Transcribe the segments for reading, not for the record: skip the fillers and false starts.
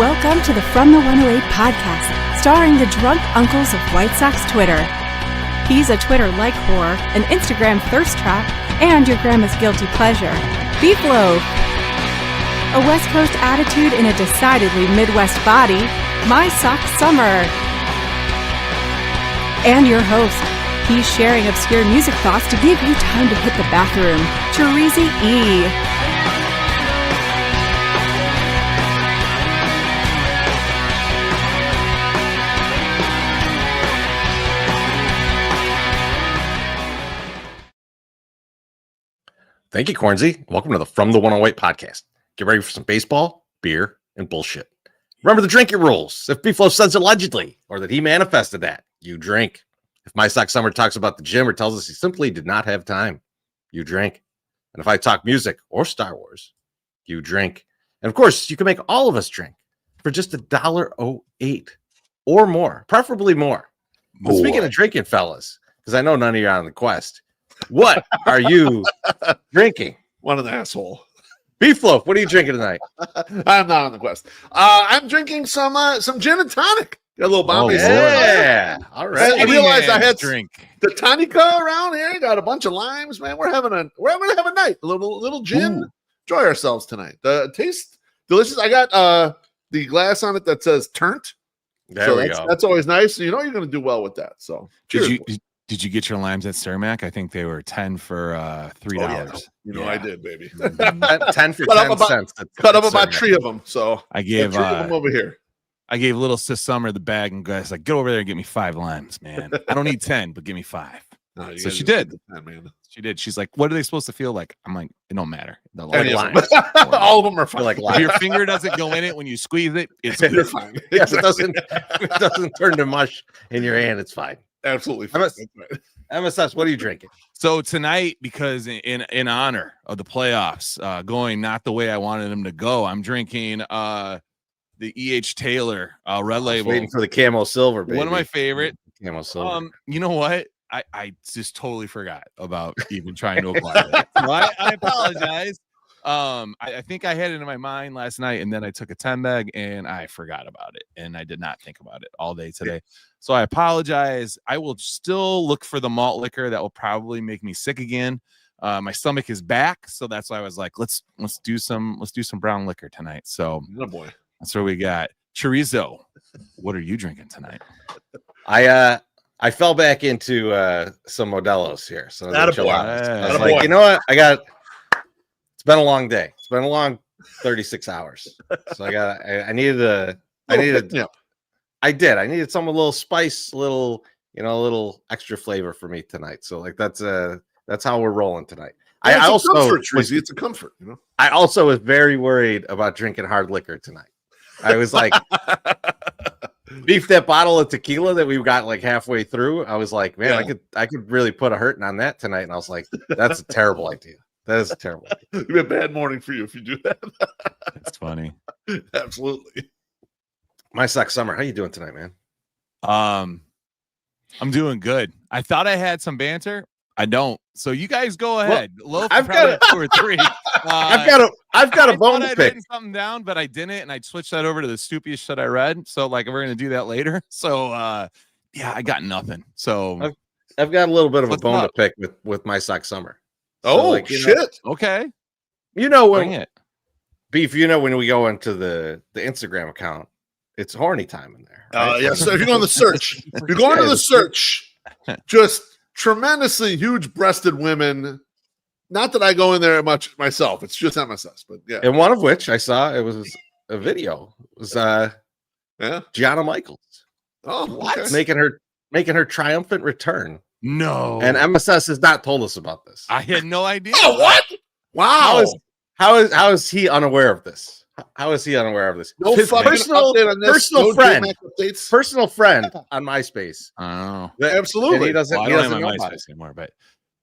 Welcome to the From the 108 podcast, starring the drunk uncles of White Sox Twitter. He's a Twitter like whore, an Instagram thirst trap, and your grandma's guilty pleasure, BeefLoaf. A West Coast attitude in a decidedly Midwest body, MySoxSummer. And your host, he's sharing obscure music thoughts to give you time to hit the bathroom, Chorizy-E. Thank you, Chorizy. Welcome to the From the 108 podcast. Get ready for some baseball, beer, and bullshit. Remember the drinking rules. If BeefLoaf says allegedly, or that he manifested that, you drink. If MySoxSummer talks about the gym or tells us he simply did not have time, you drink. And if I talk music or Star Wars, you drink. And of course, you can make all of us drink for just $1.08 or more, preferably more. But speaking of drinking, fellas, because I know none of you are on the quest, what are you drinking? What an asshole. BeefLoaf, what are you drinking tonight? I'm not on the quest. I'm drinking some gin and tonic. Got a little Bombay. Yeah. All right. I realized I had drink the Tonica around here. Got a bunch of limes, man. We're gonna have a night. A little gin. Ooh. Enjoy ourselves tonight. The taste delicious. I got the glass on it that says turnt. There we go. That's always nice. You know you're gonna do well with that. So cheers. Did you get your limes at Cermak? I think they were 10 for $3. Yeah. You know I did, baby. 10 for Cut 10 up cents. Cut up about 3 of them. So I gave 3 of them over here. I gave little sis Summer the bag and guys like, get over there and get me 5 limes, man. I don't need 10, but give me 5. No, so she did. 10, man. She did. She's like, what are they supposed to feel like? I'm like, it don't matter. All of them are fine. Like if your finger doesn't go in it when you squeeze it, it's They're fine. Yes, it doesn't turn to mush in your hand. It's fine. Absolutely fine. MSS, what are you drinking? So tonight, because in honor of the playoffs going not the way I wanted them to go, I'm drinking the E.H. Taylor Red Label. Waiting for the Camo Silver, baby. One of my favorite. Camo Silver. You know what? I just totally forgot about even trying to apply that. So I apologize. I think I had it in my mind last night, and then I took a 10 bag and I forgot about it, and I did not think about it all day today. So I apologize. I will still look for the malt liquor that will probably make me sick again. My stomach is back, so that's why I was like, let's do some brown liquor tonight. So oh boy, that's what we got. Chorizo, what are you drinking tonight? I fell back into some Modelo's here. So I was like, you know what? It's been a long day. It's been a long 36 hours. So I needed some a little spice, a little extra flavor for me tonight. So like that's how we're rolling tonight. Yeah, it's a comfort, you know. I also was very worried about drinking hard liquor tonight. I was like, beef that bottle of tequila that we got like halfway through. I was like, man, I could really put a hurting on that tonight. And I was like, that's a terrible idea. That is a terrible idea. It'd be a bad morning for you if you do that. That's funny. Absolutely. MySoxSummer, how you doing tonight, man? I'm doing good. I thought I had some banter. I don't. So you guys go ahead. Well, I've got 2 or 3. I've got a bone to pick. Something down, but I didn't, and I switched that over to the stupidest shit I read. So like we're gonna do that later. So yeah, I got nothing. So I've got a little bit of a bone to pick with MySoxSummer. Oh, so shit. Okay. You know when Bring it. Beef, you know when we go into the Instagram account, it's horny time in there. Right? Yeah. So if you go on the search, you're going to the search, just tremendously huge-breasted women. Not that I go in there much myself. It's just MSS, but yeah. And one of which I saw, it was a video. It was Gianna Michaels. Oh, what? Making her triumphant return. No. And MSS has not told us about this. I had no idea. Oh, what? Wow. How is he unaware of this? How is he unaware of this? No personal friend on MySpace. Oh, absolutely. And he doesn't. Well, he doesn't know MySpace about it anymore. But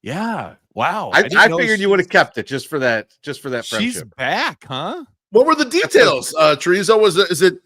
yeah, wow. I figured you would have kept it just for that friendship. She's back, huh? What were the details? Chorizo, is it?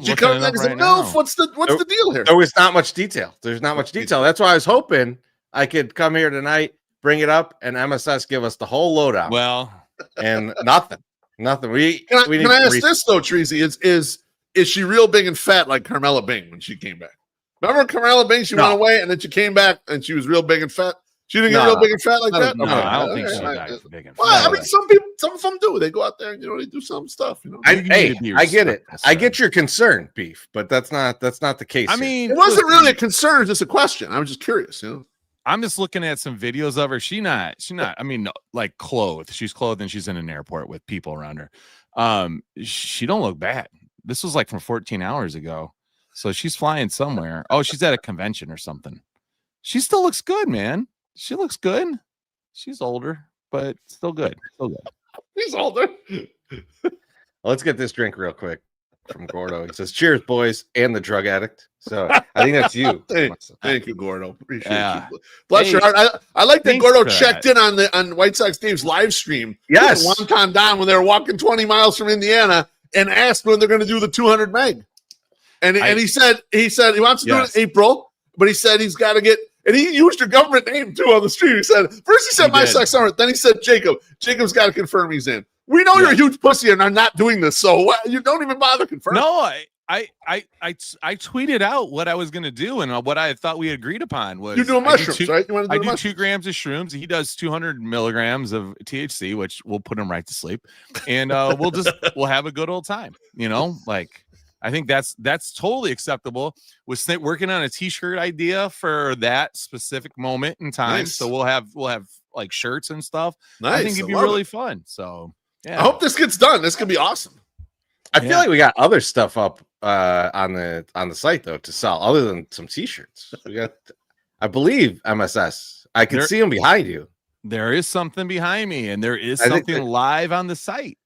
She come like as a MILF? What's the deal here? There was not much detail. There's not much detail. That's why I was hoping I could come here tonight, bring it up, and MSS give us the whole lowdown. Well, and nothing. Can I ask this though, Chorizy? Is is she real big and fat like Carmela Bing when she came back? Remember Carmela Bing? She went away and then she came back and she was real big and fat. She didn't get real big and fat like that. No, I don't think she got big and fat. Well, I mean, some of them do. They go out there and they do some stuff. I get it. I get your concern, Beef, but that's not the case. I mean, it wasn't really a concern; it's just a question. I was just curious. I'm just looking at some videos of her. She's not. I mean, like clothed. She's clothed and she's in an airport with people around her. She don't look bad. This was like from 14 hours ago. So she's flying somewhere. Oh, she's at a convention or something. She still looks good, man. She looks good. She's older, but still good. Still good. He's older. Let's get this drink real quick from Gordo. He says, "Cheers, boys, and the drug addict." So I think that's you. Thank you, Gordo. Appreciate you. Bless your heart. I like that Gordo checked in on White Sox Dave's live stream. Yes, Wonton Don when they were walking 20 miles from Indiana and asked when they're going to do the 200 meg. And he said he wants to do it in April, but he said he's got to get. And he used your government name too on the stream. He said MySoxSummer, then he said Jacob. Jacob's got to confirm he's in. We know you're a huge pussy and are not doing this, so you don't even bother confirming. No, I tweeted out what I was going to do and what I thought we agreed upon was you're doing mushrooms, right? You want to do mushrooms? 2 grams of shrooms. He does 200 milligrams of THC, which will put him right to sleep, and we'll have a good old time. I think that's totally acceptable. We're working on a t-shirt idea for that specific moment in time. Nice. So we'll have like shirts and stuff. Nice. I think it'd be really fun. So yeah. I hope this gets done. This could be awesome. I feel like we got other stuff up on the site though to sell other than some t-shirts. We got, I believe, MSS. I can see them behind you. There is something behind me, and there is something live on the site.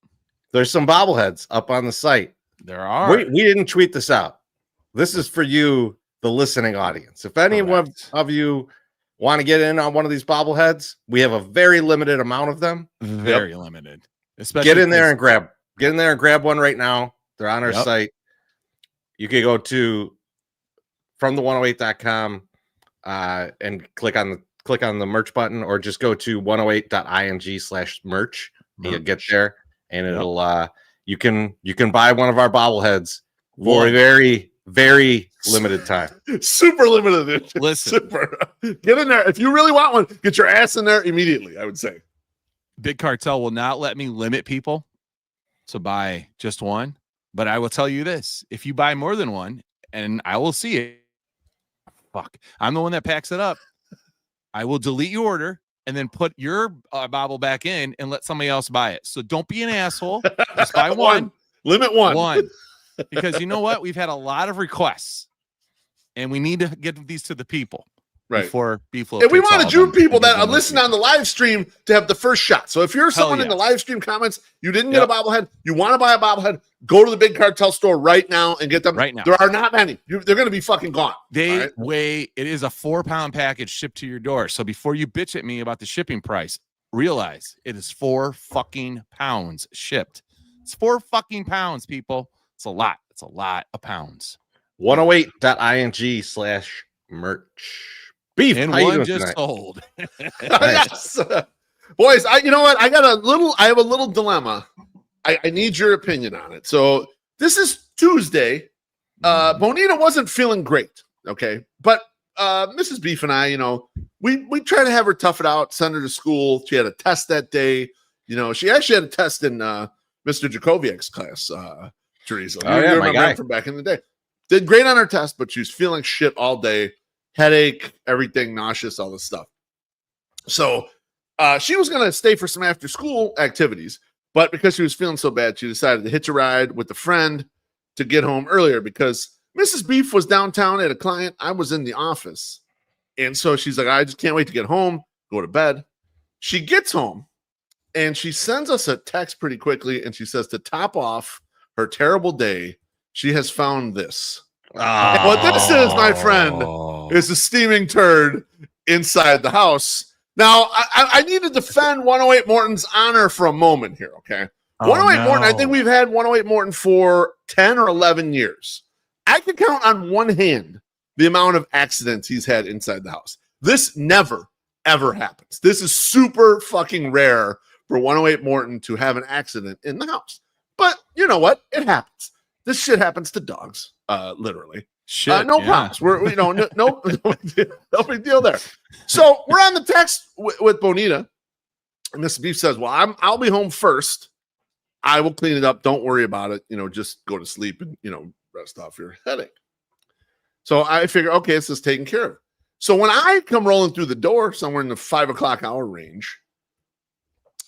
There's some bobbleheads up on the site. There are. We didn't tweet this out. This is for you, the listening audience. If any of you want to get in on one of these bobbleheads, we have a very limited amount of them. Very limited. Especially get in there and grab one right now. They're on our site. You can go to FromThe108.com and click on the merch button, or just go to 108.ing/merch. You'll get there, and it'll you can buy one of our bobbleheads for a very, very limited time. Super limited. Listen, super. Get in there. If you really want one, get your ass in there immediately, I would say. Big Cartel will not let me limit people to buy just one. But I will tell you this. If you buy more than one, and I will see it, I'm the one that packs it up. I will delete your order and then put your bobble back in and let somebody else buy it. So don't be an asshole. Just buy one. Limit one. One. Because you know what? We've had a lot of requests, and we need to get these to the people. Right. Before BeefLoaf. And we want to Jew people that are listening on the live stream to have the first shot. So if you're someone in the live stream comments, you didn't get a bobblehead, you want to buy a bobblehead, go to the Big Cartel store right now and get them. Right now. There are not many. They're going to be fucking gone. They weigh, it is a 4-pound package shipped to your door. So before you bitch at me about the shipping price, realize it is 4 fucking pounds shipped. It's 4 fucking pounds, people. It's a lot. It's a lot of pounds. 108.ing/merch. Beef, and one just sold. Yes. Boys, you know what? I have a little dilemma. I need your opinion on it. So this is Tuesday. Bonita wasn't feeling great. Okay. But Mrs. Beef and I, we try to have her tough it out, send her to school. She had a test that day. She actually had a test in Mr. Jacoviak's class, Chorizy. You remember him from back in the day. Did great on her test, but she was feeling shit all day. Headache, everything, nauseous, all this stuff. So she was going to stay for some after school activities, but because she was feeling so bad, she decided to hitch a ride with a friend to get home earlier because Mrs. Beef was downtown at a client. I was in the office. And so she's like, I just can't wait to get home, go to bed. She gets home and she sends us a text pretty quickly. And she says to top off her terrible day, she has found this. And what this is, my friend, is a steaming turd inside the house. Now, I need to defend 108 Morton's honor for a moment here, okay? 108 Morton, I think we've had 108 Morton for 10 or 11 years. I can count on one hand the amount of accidents he's had inside the house. This never, ever happens. This is super fucking rare for 108 Morton to have an accident in the house. But you know what? It happens. This shit happens to dogs, literally. Shit, no problems. We're no big deal there. So we're on the text with Bonita, and Mrs. Beef says, "Well, I'll be home first. I will clean it up. Don't worry about it. Just go to sleep and rest off your headache." So I figure, okay, this is taken care of. So when I come rolling through the door, somewhere in the 5 o'clock hour range,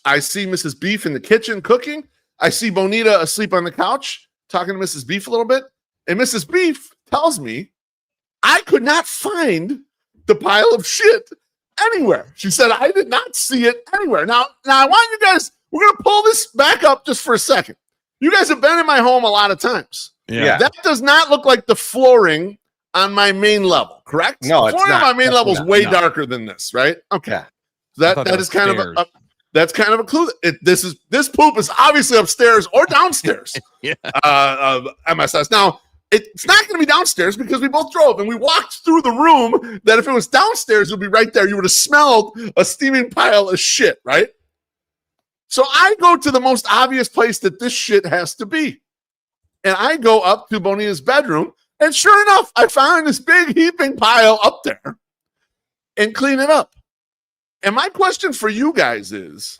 I see Mrs. Beef in the kitchen cooking. I see Bonita asleep on the couch talking to Mrs. Beef a little bit, and Mrs. Beef tells me I could not find the pile of shit anywhere. She said I did not see it anywhere. Now I want you guys, we're going to pull this back up just for a second. You guys have been in my home a lot of times. Yeah. That does not look like the flooring on my main level, correct? No, it's flooring not. on my main level is way darker than this, right? Okay. Yeah. That is kind of that's kind of a clue. This poop is obviously upstairs or downstairs. Yeah. MSS. Now, it's not going to be downstairs because we both drove and we walked through the room that if it was downstairs, it would be right there. You would have smelled a steaming pile of shit, right? So I go to the most obvious place that this shit has to be. And I go up to Bonita's bedroom, and sure enough, I found this big heaping pile up there and clean it up. And my question for you guys is,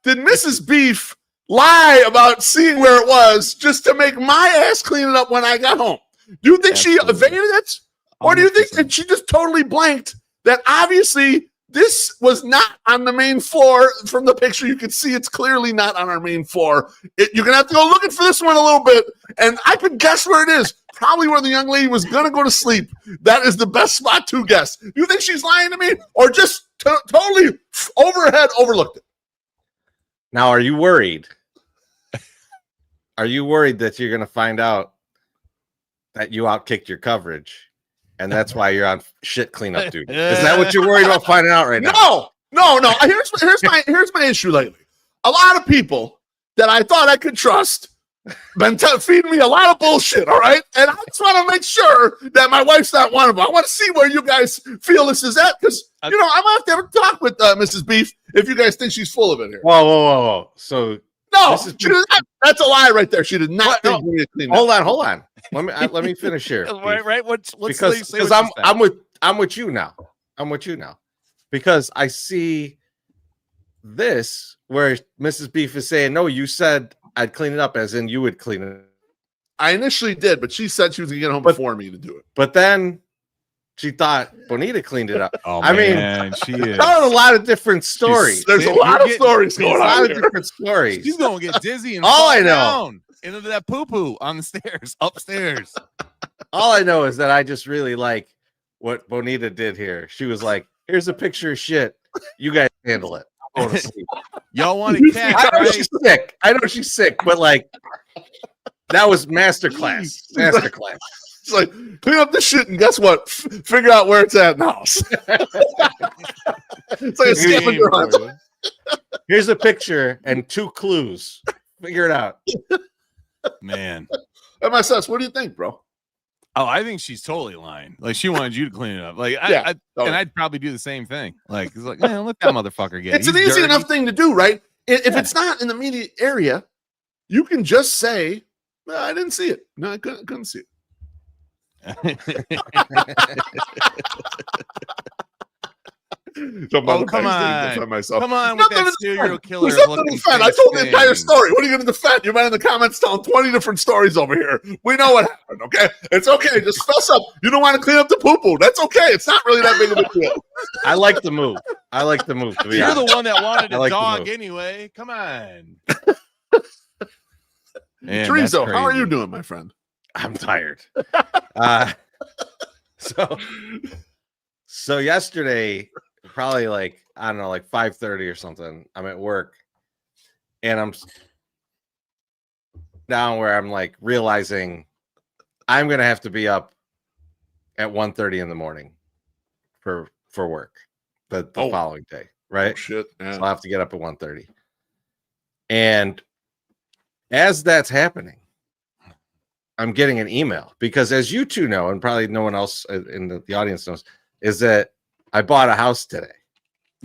did Mrs. Beef lie about seeing where it was just to make my ass clean it up when I got home? Do you think she evaded it? Or do you think that she just totally blanked that obviously this was not on the main floor? From the picture, you can see it's clearly not on our main floor. You're going to have to go looking for this one a little bit, and I could guess where it is. Probably where the young lady was going to go to sleep. That is the best spot to guess. Do you think she's lying to me or just totally overlooked it? Now, are you worried? Are you worried that you're going to find out that you outkicked your coverage and that's why you're on shit cleanup duty? Is that what you're worried about finding out right now? No. Here's my issue lately. A lot of people that I thought I could trust been feeding me a lot of bullshit, all right? And I just want to make sure that my wife's not one of them. I want to see where you guys feel this is at, because, I'm going to have to have a talk with Mrs. Beef if you guys think she's full of it here. Whoa. So, no, that's a lie right there. She did not think we need to clean Hold on. Let me finish here. right. What's because I'm with you now. Because I see this where Mrs. Beef is saying, no, you said I'd clean it up, as in you would clean it. I initially did, but she said she was gonna get home before me to do it. But then she thought Bonita cleaned it up. I mean, she is. A lot of different stories. There's a lot of stories going on. A lot of different stories. She's gonna get dizzy and all fall I know down into that poo-poo on the stairs upstairs. All I know is that I just really like what Bonita did here. She was like, "Here's a picture of shit. You guys handle it. I'll go to sleep." Y'all want to catch? I know she's sick, but like that was masterclass. It's like, clean up this shit and guess what? Figure out where it's at in the house. It's like a scavenger hunt. Here's a picture and 2 clues. Figure it out. Man. MSS, what do you think, bro? Oh, I think she's totally lying. Like, she wanted you to clean it up. Like, yeah, and I'd probably do the same thing. Like, it's like, man, let that motherfucker get it. It's an easy enough thing to do, right? If it's not in the immediate area, you can just say, well, I didn't see it. No, I couldn't see it. Come on with that serial killer. There's nothing to defend. I told the entire story. What are you going to defend? You've been in the comments telling 20 different stories over here. We know what happened, okay? It's okay. Just fess up. You don't want to clean up the poo-poo. That's okay. It's not really that big of a deal. I like the move. To be You're honest. the one that wanted a dog anyway. Come on. Chorizy, how are you doing, my friend? I'm tired. So yesterday, probably like, I don't know, like 5:30 or something, I'm at work and I'm down where I'm like realizing I'm going to have to be up at 1:30 in the morning for work the following day. Right. Oh, shit. Yeah. So I'll have to get up at 1:30. And as that's happening, I'm getting an email because, as you two know, and probably no one else in the audience knows, is that I bought a house today.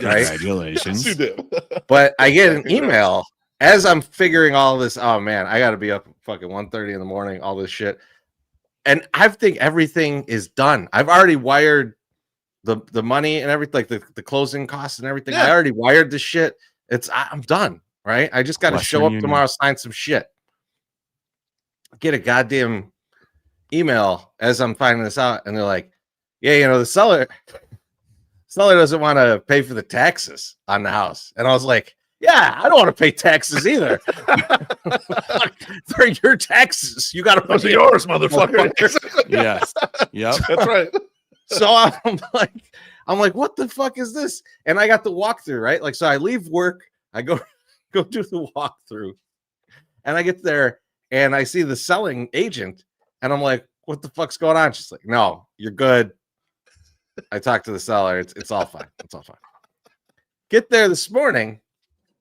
Right? Congratulations. Yes, you did. But I get an email as I'm figuring all this, oh man, I got to be up fucking 1:30 in the morning, all this shit. And I think everything is done. I've already wired the money and everything, like the closing costs and everything. Yeah. I already wired the shit. I'm done, right? I just got to show up tomorrow, sign some shit. Get a goddamn email as I'm finding this out, and they're like, yeah, the seller doesn't want to pay for the taxes on the house. And I was like, yeah, I don't want to pay taxes either. They're your taxes. You got to pay yours, motherfucker. Yes. Yep. That's right. So I'm like, what the fuck is this? And I got the walkthrough, right? Like, so I leave work, I go do the walkthrough, and I get there and I see the selling agent, and I'm like, what the fuck's going on? She's like, no, you're good. I talked to the seller. It's all fine. It's all fine. Get there this morning.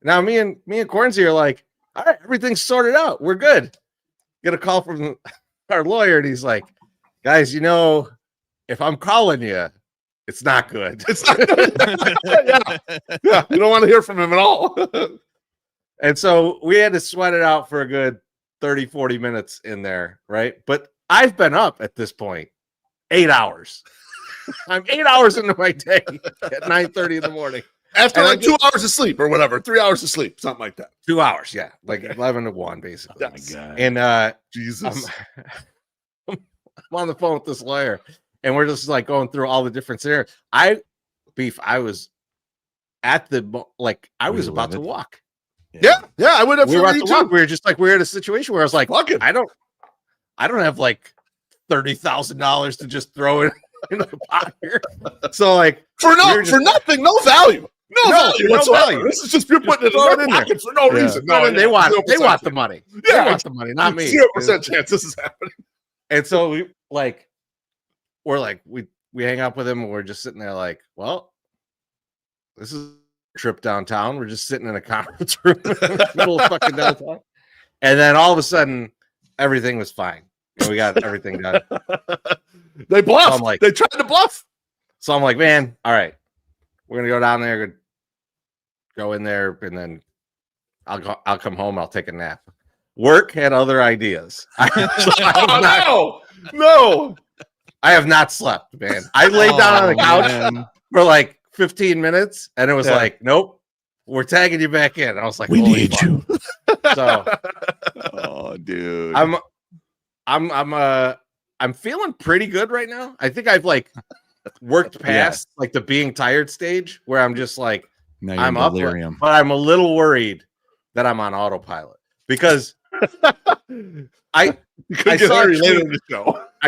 Now me and Chorizy are like, all right, everything's sorted out. We're good. Get a call from our lawyer, and he's like, guys, if I'm calling you, it's not good. It's not good. Yeah, you don't want to hear from him at all. And so we had to sweat it out for a good 30, 40 minutes in there, right? But I've been up at this point 8 hours. I'm 8 hours into my day at 9:30 in the morning. After like 2 hours of sleep or whatever, 3 hours of sleep, something like that. 2 hours, yeah. Like 11 to 1, basically. Oh my God. And Jesus. I'm on the phone with this lawyer, and we're just like going through all the different scenarios. I was at I was about to walk. Yeah, I would have. We were about to walk. We were just like, we're in a situation where I was like, fuck it. I don't have like $30,000 to just throw in the pot here. So like for nothing, no value. No value whatsoever. This is just you're putting it in their pocket for no reason. No, they want the money. Yeah, they want the money, not me. 0% chance this is happening. And so we hang up with him, and we're just sitting there like, well, this is a trip downtown. We're just sitting in a conference room in the middle of fucking downtown. And then all of a sudden, everything was fine. And we got everything done. They bluffed. So they tried to bluff. So I'm like, man, all right, we're gonna go down there, go in there, and then I'll come home. I'll take a nap. Work had other ideas. No. I have not slept, man. I laid down on the couch for like 15 minutes, and it was like, nope, we're tagging you back in. I was like, we need you. So, oh, dude, I'm feeling pretty good right now. I think I've like worked past like the being tired stage where I'm just like, I'm up, but I'm a little worried that I'm on autopilot because I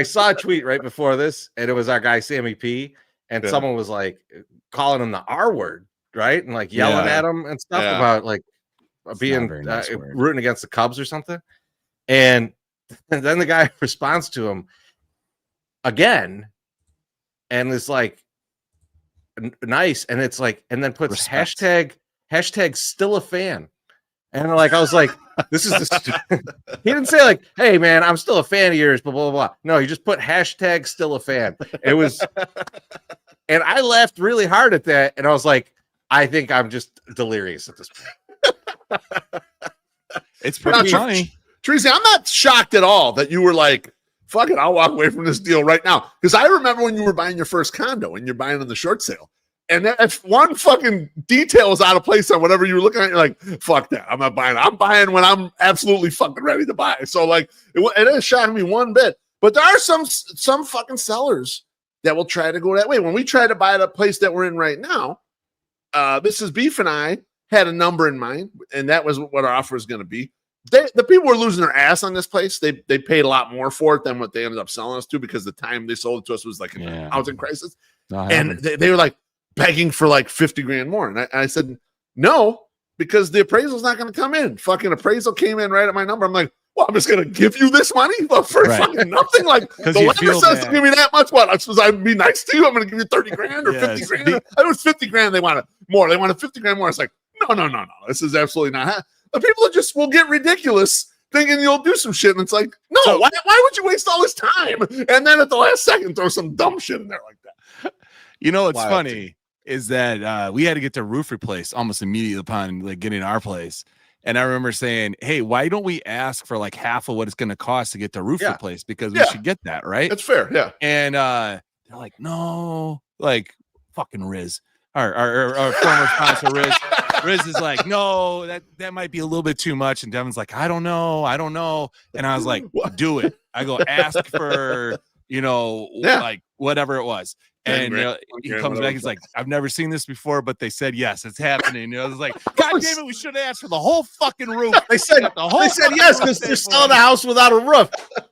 saw a tweet right before this, and it was our guy Sammy P, and someone was like calling him the R word, right, and like yelling at him and stuff about like being rooting against the Cubs or something, and then the guy responds to him again, and it's like nice, and it's like, and then puts hashtag still a fan. And like, I was like, this is he didn't say like, hey man, I'm still a fan of yours, blah, blah, blah. No, he just put hashtag still a fan. It was, and I laughed really hard at that. And I was like, I think I'm just delirious at this point. It's pretty funny. Chorizy, I'm not shocked at all that you were like, fuck it, I'll walk away from this deal right now. Because I remember when you were buying your first condo and you're buying on the short sale. And if one fucking detail is out of place on whatever you were looking at, you're like, fuck that. I'm not buying. I'm buying when I'm absolutely fucking ready to buy. So like, it didn't shock me one bit. But there are some fucking sellers that will try to go that way. When we try to buy the place that we're in right now, this is Beef and I had a number in mind, and that was what our offer is going to be. The people were losing their ass on this place. They paid a lot more for it than what they ended up selling us to because the time they sold it to us was like a housing crisis. And they were like, begging for like 50 grand more. And I said, no, because the appraisal's not going to come in. Fucking appraisal came in right at my number. I'm like, well, I'm just going to give you this money for fucking nothing. Like the lender says to give me that much. What? I suppose I'd be nice to you. I'm going to give you 30 grand or 50 grand. It was 50 grand. They wanted more. They wanted 50 grand more. It's like, no. This is absolutely not. The people will get ridiculous thinking you'll do some shit. And it's like, no, so, why would you waste all this time? And then at the last second, throw some dumb shit in there like that. You know, it's funny. Is that we had to get the roof replaced almost immediately upon like getting our place, And I remember saying, hey, why don't we ask for like half of what it's going to cost to get the roof replaced? Because we should get that, right? That's fair. Yeah. And they're like, no, like fucking Riz. Our former sponsor, Riz. Riz is like, no, that might be a little bit too much. And Devin's like, I don't know. And I was like, do it. I go, ask for, like whatever it was. And he comes back. He's like, I've never seen this before, but they said yes, it's happening. I was like, God damn it, we should have asked for the whole fucking roof. They said yes because they're selling a house without a roof.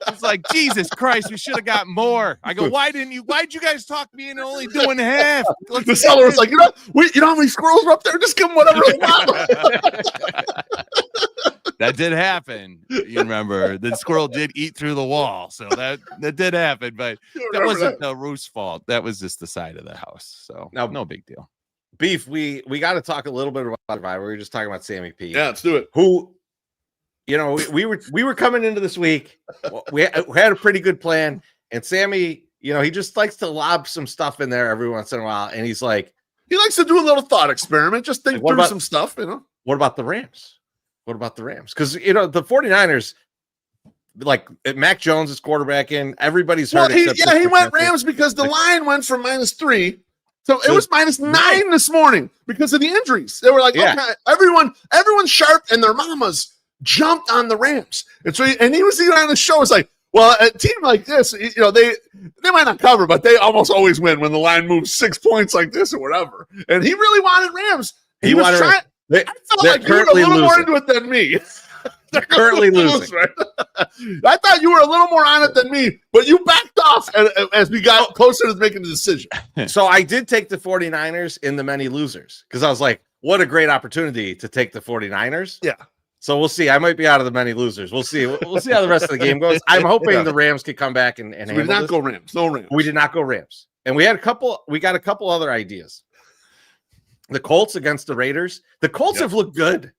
It's like, Jesus Christ, we should have got more. I go, why'd you guys talk me into only doing half? The seller was like, you know how many squirrels are up there? Just give them whatever they want. That did happen. You remember the squirrel did eat through the wall, so that did happen. But that wasn't the roof's fault. That was just the side of the house. So now, no big deal. Beef, we got to talk a little bit about Survivor. We were just talking about Sammy P. Yeah, let's do it. Who, we were coming into this week. We had a pretty good plan, and Sammy, he just likes to lob some stuff in there every once in a while, and he's like, he likes to do a little thought experiment, just think through some stuff. What about the Rams? Because the 49ers, like Mac Jones is quarterbacking. Everybody's hurt. He went Rams because the line went from -3. So it was -9 this morning because of the injuries. They were like, okay, everyone's sharp, and their mamas jumped on the Rams. And so he was even on the show. It's like, well, a team like this, they might not cover, but they almost always win when the line moves 6 points like this or whatever. And he really wanted Rams. He was trying. I felt like you were a little more into it than me. They're currently losing. Right? I thought you were a little more on it than me, but you backed off as we got closer to making the decision. So I did take the 49ers in the many losers because I was like, what a great opportunity to take the 49ers. Yeah. So we'll see. I might be out of the many losers. We'll see. We'll see how the rest of the game goes. I'm hoping the Rams could come back and we did not go Rams. No Rams. We did not go Rams. And we got a couple other ideas. The Colts against the Raiders. The Colts have looked good.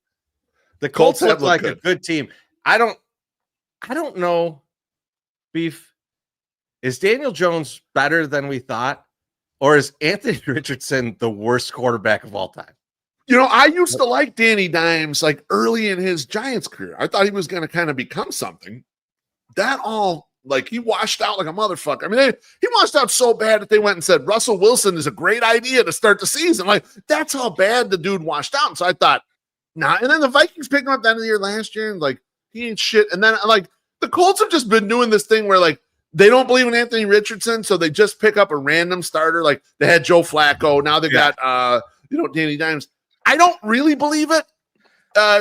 The Colts look like a good team. I don't know, Beef. Is Daniel Jones better than we thought? Or is Anthony Richardson the worst quarterback of all time? I used to like Danny Dimes like early in his Giants career. I thought he was going to kind of become something. He washed out like a motherfucker. I mean, he washed out so bad that they went and said, Russell Wilson is a great idea to start the season. Like, that's how bad the dude washed out. And so I thought, nah. And then the Vikings picked him up at the end of the year last year, and like, he ain't shit. And then the Colts have just been doing this thing where like, they don't believe in Anthony Richardson, so they just pick up a random starter. Like they had Joe Flacco. Now they got, Danny Dimes. I don't really believe it.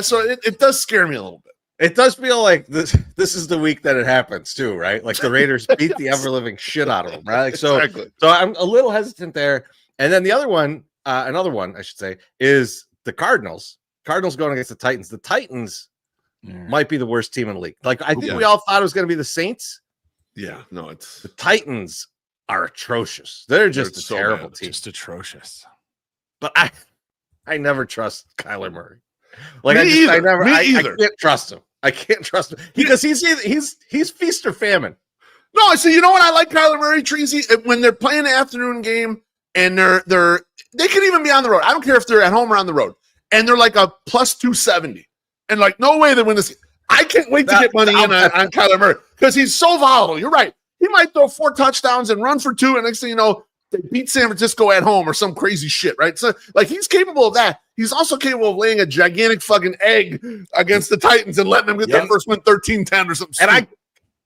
So it does scare me a little bit. It does feel like this is the week that it happens too, right? Like the Raiders beat the ever living shit out of them, right? Like, so I'm a little hesitant there. And then the other one, another one I should say, is the Cardinals. Cardinals going against the Titans. The Titans might be the worst team in the league. Like I think we all thought it was going to be the Saints. Yeah, no, it's the Titans are atrocious. They're just a terrible team. Just atrocious. But I never trust Kyler Murray. Like I can't trust him. I can't trust him because he's feast or famine. No, so you know what I like Kyler Murray, Chorizy, when they're playing the afternoon game and they can even be on the road. I don't care if they're at home or on the road, and they're like a plus 270, and like no way they win this. I can't wait to get money in on Kyler Murray because he's so volatile. You're right. He might throw 4 touchdowns and run for 2, and next thing you know, they beat San Francisco at home or some crazy shit, right? So, like, he's capable of that. He's also capable of laying a gigantic fucking egg against the Titans and letting them get their first win 13-10 or something. And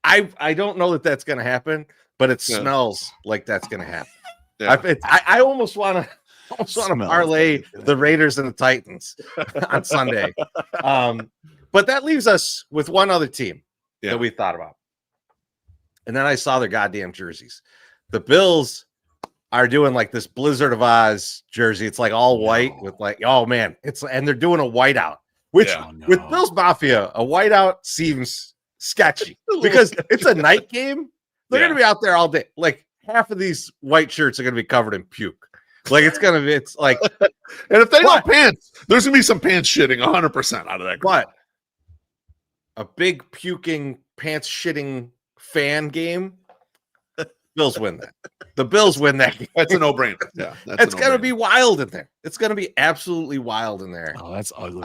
I don't know that that's going to happen, but it smells like that's going to happen. Yeah. I almost want to parlay the Raiders and the Titans on Sunday. But that leaves us with one other team that we thought about. And then I saw their goddamn jerseys. The Bills are doing like this Blizzard of Oz jersey. It's like all white with like, oh man, and they're doing a whiteout, which with Bills Mafia, a whiteout seems sketchy because it's a night game. They're going to be out there all day. Like half of these white shirts are going to be covered in puke. Like it's like, and if they got pants, there's going to be some pants shitting 100% out of that. But a big puking pants shitting fan game. Bills win that. The Bills win that game. That's a no-brainer. Yeah, it's going to be wild in there. It's going to be absolutely wild in there. Oh, that's ugly.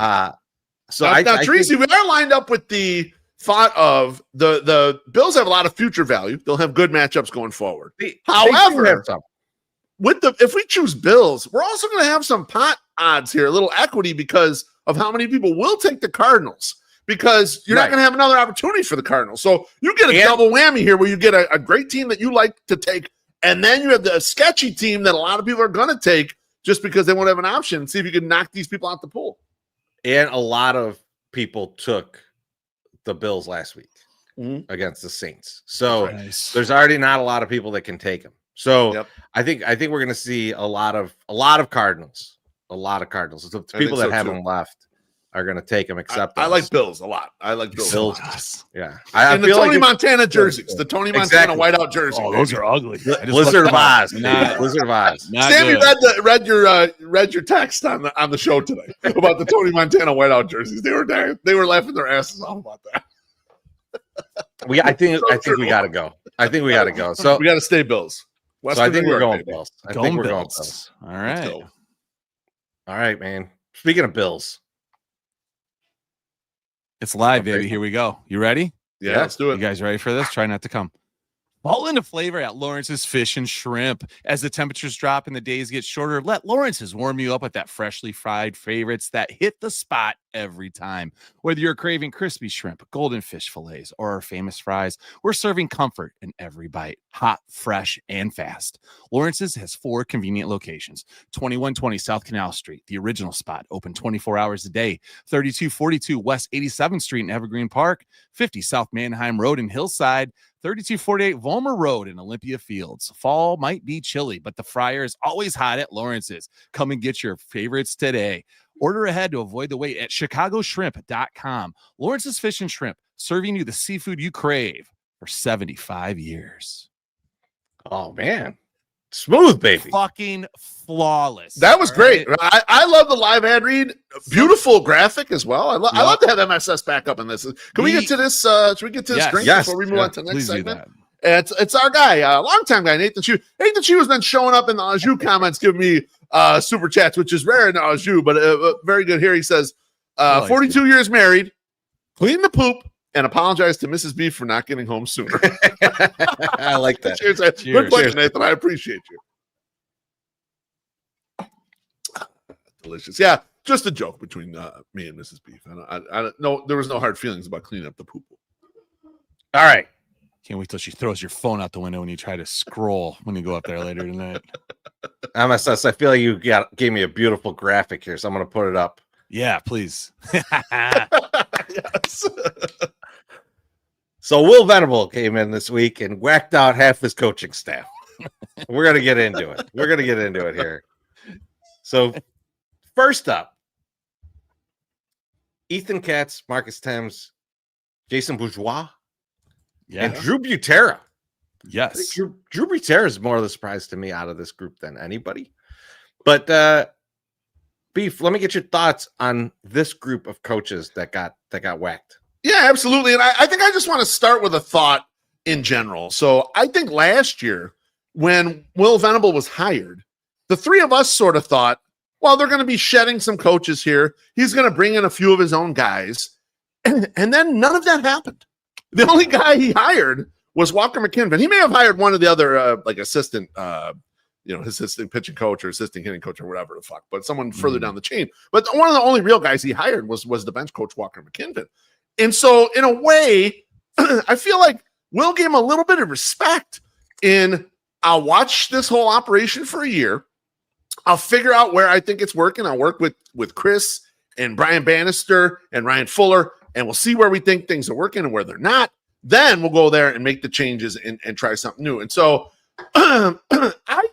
So now Chorizy, we are lined up with the thought of the Bills have a lot of future value. They'll have good matchups going forward. However, if we choose Bills, we're also going to have some pot odds here, a little equity because of how many people will take the Cardinals. Because you're not going to have another opportunity for the Cardinals. So you get a double whammy here where you get a great team that you like to take, and then you have the sketchy team that a lot of people are going to take just because they won't have an option. See if you can knock these people out the pool. And a lot of people took the Bills last week against the Saints. So there's already not a lot of people that can take them. So I think we're going to see a lot of Cardinals. A lot of Cardinals. So the people that have them left are going to take them, except I like Bills a lot. I like Bills. Yeah. I feel Tony Montana jerseys, the Tony Montana whiteout jerseys. Oh, those are ugly. Blizzard of Oz. Blizzard of Oz. Sammy read your text on the show today about the Tony Montana whiteout jerseys. They were laughing their asses off about that. I think we got to go. I think we got to go. So we got to stay Bills. So I think we're going Bills. I think we're going Bills. All right. All right, man. Speaking of Bills. It's live, baby. Here we go. You ready? Yeah, let's do it. You guys ready for this? Try not to come. Fall into flavor at Lawrence's Fish and Shrimp. As the temperatures drop and the days get shorter, let Lawrence's warm you up with that freshly fried favorites that hit the spot every time. Whether you're craving crispy shrimp, golden fish fillets, or our famous fries, we're serving comfort in every bite. Hot, fresh, and fast. Lawrence's has 4 convenient locations. 2120 South Canal Street, the original spot, open 24 hours a day. 3242 West 87th Street in Evergreen Park. 50 South Manheim Road in Hillside. 3248 Vollmer Road in Olympia Fields. Fall might be chilly, but the fryer is always hot at Lawrence's. Come and get your favorites today. Order ahead to avoid the wait at chicagoshrimp.com. Lawrence's Fish and Shrimp, serving you the seafood you crave for 75 years. Oh, man. Smooth, baby. Fucking flawless. That was great. I love the live ad read. Beautiful graphic as well. I love to have MSS back up in this. Can we get to this? Should we get to this drink before we move on to the next segment? It's our guy, longtime guy, Nathan Shue. Nathan Shue has been showing up in the Ajou comments, giving me super chats, which is rare in Ajou, but very good here. He says, 42 years married, clean the poop, and apologize to Mrs. B for not getting home sooner. I like that. Cheers. Good question, Nathan. I appreciate you. Delicious. Yeah, just a joke between me and Mrs. Beef. I don't know. There was no hard feelings about cleaning up the poop. All right. Can't wait till she throws your phone out the window when you try to scroll when you go up there later tonight. MSS, I feel like you gave me a beautiful graphic here, so I'm going to put it up. Yeah, please. Yes. So Will Venable came in this week and whacked out half his coaching staff. We're going to get into it. We're going to get into it here. So first up, Ethan Katz, Marcus Thames, Jason Bourgeois, and Drew Butera. Yes. Drew Butera is more of the surprise to me out of this group than anybody. But Beef, let me get your thoughts on this group of coaches that got whacked. Yeah, absolutely. And I think I just want to start with a thought in general. So I think last year when Will Venable was hired, the three of us sort of thought, well, they're going to be shedding some coaches here. He's going to bring in a few of his own guys. And then none of that happened. The only guy he hired was Walker McKinnon. He may have hired one of the other assistant, assistant pitching coach or assistant hitting coach or whatever the fuck, but someone further down the chain. But one of the only real guys he hired was the bench coach Walker McKinnon. And so in a way, I feel like Will gave him a little bit of respect in I'll watch this whole operation for a year. I'll figure out where I think it's working. I'll work with Chris and Brian Bannister and Ryan Fuller, and we'll see where we think things are working and where they're not. Then we'll go there and make the changes and try something new. And so I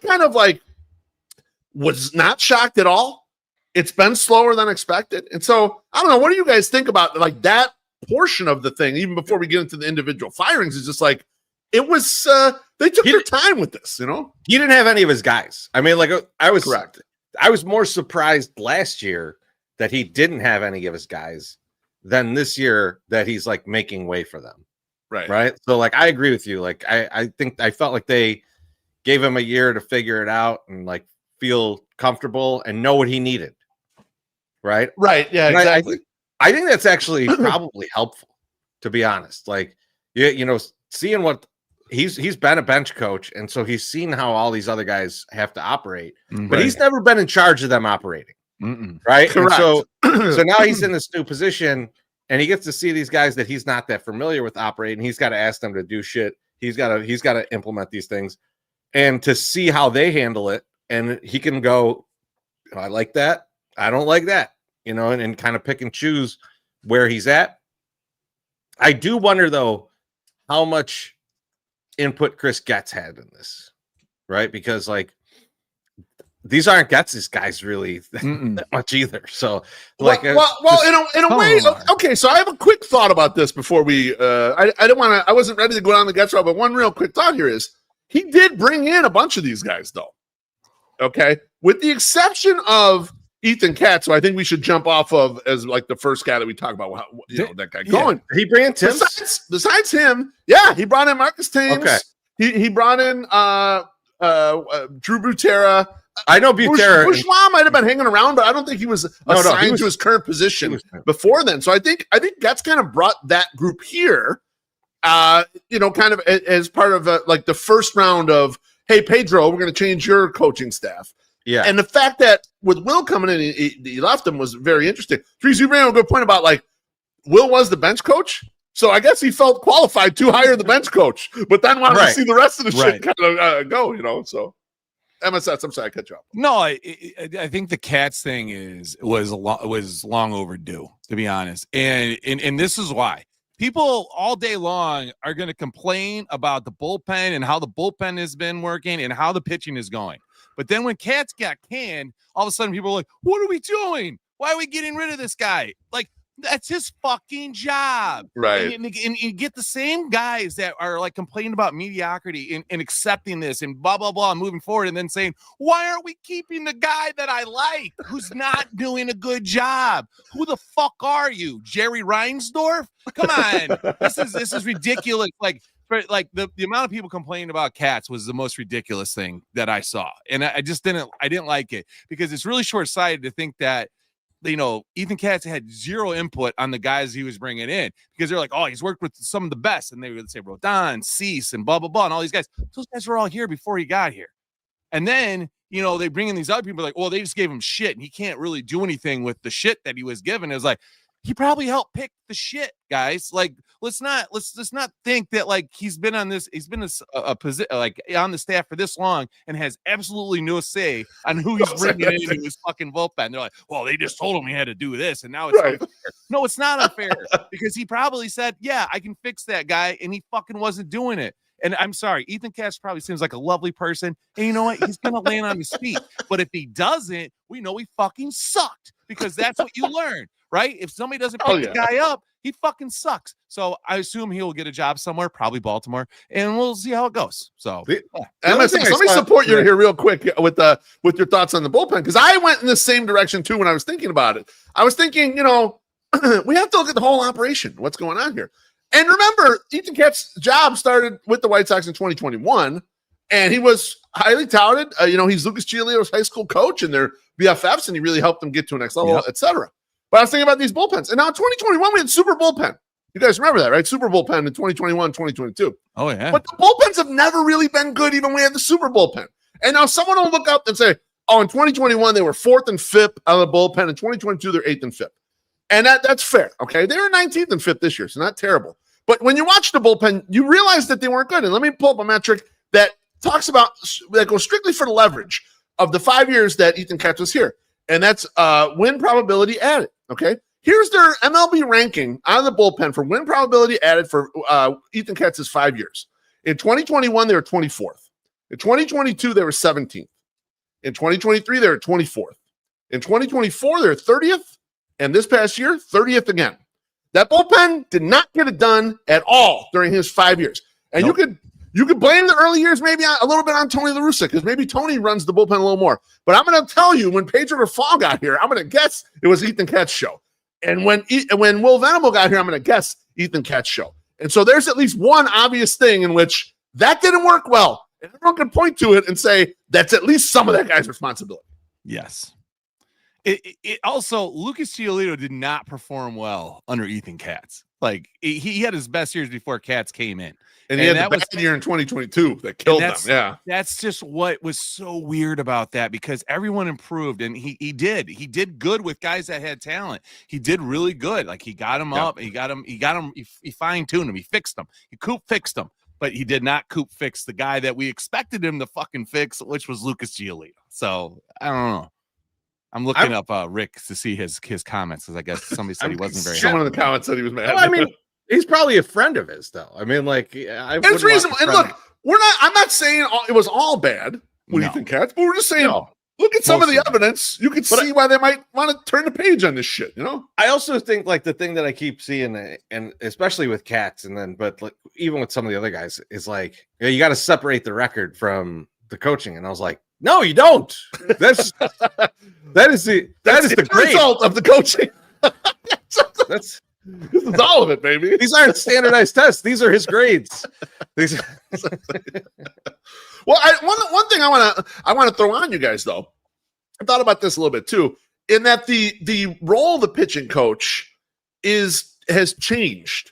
kind of was not shocked at all. It's been slower than expected. And so I don't know. What do you guys think about that portion of the thing? Even before we get into the individual firings, it's just it was, they took their time with this, He didn't have any of his guys. I mean, I was correct. I was more surprised last year that he didn't have any of his guys than this year that he's making way for them. Right. So I agree with you. I felt like they gave him a year to figure it out and feel comfortable and know what he needed. Right. Right. Yeah, exactly. I think that's actually probably helpful, to be honest. Like, seeing what he's been a bench coach, and so he's seen how all these other guys have to operate, but he's never been in charge of them operating. Right. Correct. So now he's in this new position, and he gets to see these guys that he's not that familiar with operating. He's got to ask them to do shit. He's got to implement these things, and to see how they handle it, and he can go, I like that, I don't like that. And kind of pick and choose where he's at. I do wonder, though, how much input Chris Katz had in this, right? Because, like, these aren't Katz's guys really that much either. So, like, in a way, okay. So I have a quick thought about this before we. I wasn't ready to go down the Katz route, but one real quick thought here is he did bring in a bunch of these guys, though. Okay, with the exception of Ethan Katz, so I think we should jump off of as like the first guy that we talk about. That guy going. He brought in Tim. Besides him, he brought in Marcus Thames. Okay. He brought in Drew Butera. I know Butera. Bourgeois might have been hanging around, but I don't think he was assigned to his current position before then. So I think Katz kind of brought that group here, kind of as part of like the first round of, hey, Pedro, we're going to change your coaching staff. Yeah. And the fact that with Will coming in, he left him was very interesting. Chorizy-E bring a good point about, like, Will was the bench coach. So I guess he felt qualified to hire the bench coach, but then wanted to see the rest of the shit kind of go, so. MSS, I'm sorry, I cut you off. No, I think the Katz thing was long overdue, to be honest. And this is why. People all day long are going to complain about the bullpen and how the bullpen has been working and how the pitching is going. But then when Katz got canned, all of a sudden people are like, what are we doing? Why are we getting rid of this guy? Like, that's his fucking job. Right. And you get the same guys that are like complaining about mediocrity and accepting this and blah, blah, blah, moving forward and then saying, why aren't we keeping the guy that I like who's not doing a good job? Who the fuck are you? Jerry Reinsdorf? Come on. This is ridiculous. Like the amount of people complaining about Katz was the most ridiculous thing that I saw. And I didn't like it because it's really short-sighted to think that, Ethan Katz had zero input on the guys he was bringing in because they're like, oh, he's worked with some of the best. And they would say Rodon, Cease, and blah, blah, blah. And all these guys, those guys were all here before he got here. And then, they bring in these other people like, well, they just gave him shit and he can't really do anything with the shit that he was given. It was like, he probably helped pick the shit, guys. Like, let's not think that like he's been on a position like on the staff for this long and has absolutely no say on who he's bringing into his fucking bullpen. They're like, well, they just told him he had to do this, and now it's unfair. No, it's not unfair because he probably said, yeah, I can fix that guy, and he fucking wasn't doing it. And I'm sorry, Ethan Katz probably seems like a lovely person, and you know what? He's gonna land on his feet. But if he doesn't, we know he fucking sucked because that's what you learn. Right? If somebody doesn't pick the guy up, he fucking sucks. So I assume he'll get a job somewhere, probably Baltimore, and we'll see how it goes. So let me support you here real quick with your thoughts on the bullpen, because I went in the same direction too when I was thinking about it. I was thinking, we have to look at the whole operation. What's going on here? And remember, Ethan Katz's job started with the White Sox in 2021, and he was highly touted. He's Lucas Giolito's high school coach, and they're BFFs, and he really helped them get to a next level, etc. But I was thinking about these bullpens. And now in 2021, we had super bullpen. You guys remember that, right? Super bullpen in 2021, 2022. Oh, yeah. But the bullpens have never really been good, even when we had the super bullpen. And now someone will look up and say, oh, in 2021, they were 4th and 5th out of the bullpen. In 2022, they're 8th and 5th. And that's fair, okay? They were 19th and 5th this year, so not terrible. But when you watch the bullpen, you realize that they weren't good. And let me pull up a metric that talks about, that goes strictly for the leverage of the 5 years that Ethan Katz was here. And that's win probability added. Okay, here's their MLB ranking out of the bullpen for win probability added for Ethan Katz's 5 years. In 2021, they were 24th. In 2022, they were 17th. In 2023, they were 24th. In 2024, they're 30th. And this past year, 30th again. That bullpen did not get it done at all during his 5 years. And you could blame the early years maybe a little bit on Tony La Russa, because maybe Tony runs the bullpen a little more. But I'm going to tell you, when Pedro Grifol got here, I'm going to guess it was Ethan Katz's show. And when Will Venable got here, I'm going to guess Ethan Katz's show. And so there's at least one obvious thing in which that didn't work well. And everyone can point to it and say that's at least some of that guy's responsibility. Yes. It also, Lucas Giolito did not perform well under Ethan Katz. Like he had his best years before Katz came in. And he had the bad year in 2022 that killed them. Yeah. That's just what was so weird about that, because everyone improved, and he did good with guys that had talent. He did really good. Like he got him up, he fine-tuned him, he fixed them. He Coop fixed them, but he did not Coop fix the guy that we expected him to fucking fix, which was Lucas Giolito. So I don't know. I'm looking up Rick to see his comments, because I guess somebody said he wasn't very happy. Someone in the comments said he was mad. Well, I mean, he's probably a friend of his, though. I mean, like, it's reasonable. And look, I'm not saying it was all bad with Ethan Katz, but we're just saying, look at some of the evidence. You can see why they might want to turn the page on this shit. You know, I also think like the thing that I keep seeing, and especially with Katz, but like even with some of the other guys, is like you got to separate the record from the coaching. And I was like, no, you don't. That is the result of the coaching. This is all of it, baby. These aren't standardized tests. These are his grades. Well, one thing I want to throw on you guys, though. I thought about this a little bit too, in that the role of the pitching coach has changed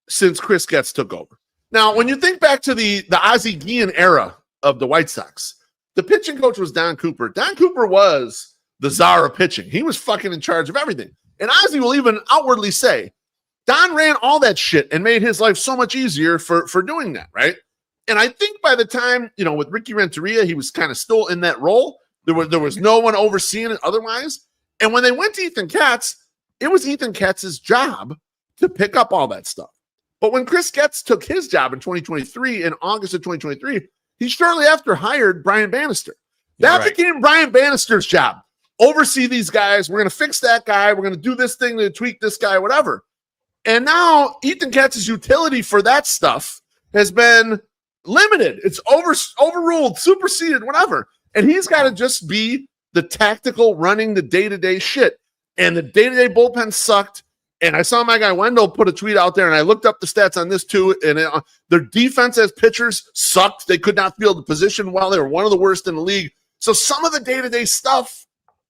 since Chris Getz took over. Now, when you think back to the Ozzie Guillen era of the White Sox, the pitching coach was Don Cooper. Don Cooper was the czar of pitching. He was fucking in charge of everything. And Ozzie will even outwardly say, Don ran all that shit and made his life so much easier for doing that, right? And I think by the time, with Ricky Renteria, he was kind of still in that role. There was no one overseeing it otherwise. And when they went to Ethan Katz, it was Ethan Katz's job to pick up all that stuff. But when Chris Getz took his job in 2023, in August of 2023, he shortly after hired Brian Bannister. That became Brian Bannister's job. Oversee these guys. We're going to fix that guy. We're going to do this thing to tweak this guy, whatever. And now Ethan Katz's utility for that stuff has been limited. It's overruled, superseded, whatever. And he's got to just be the tactical running the day-to-day shit. And the day-to-day bullpen sucked. And I saw my guy Wendell put a tweet out there, and I looked up the stats on this too. And their defense as pitchers sucked. They could not field the position well. They were one of the worst in the league. So some of the day-to-day stuff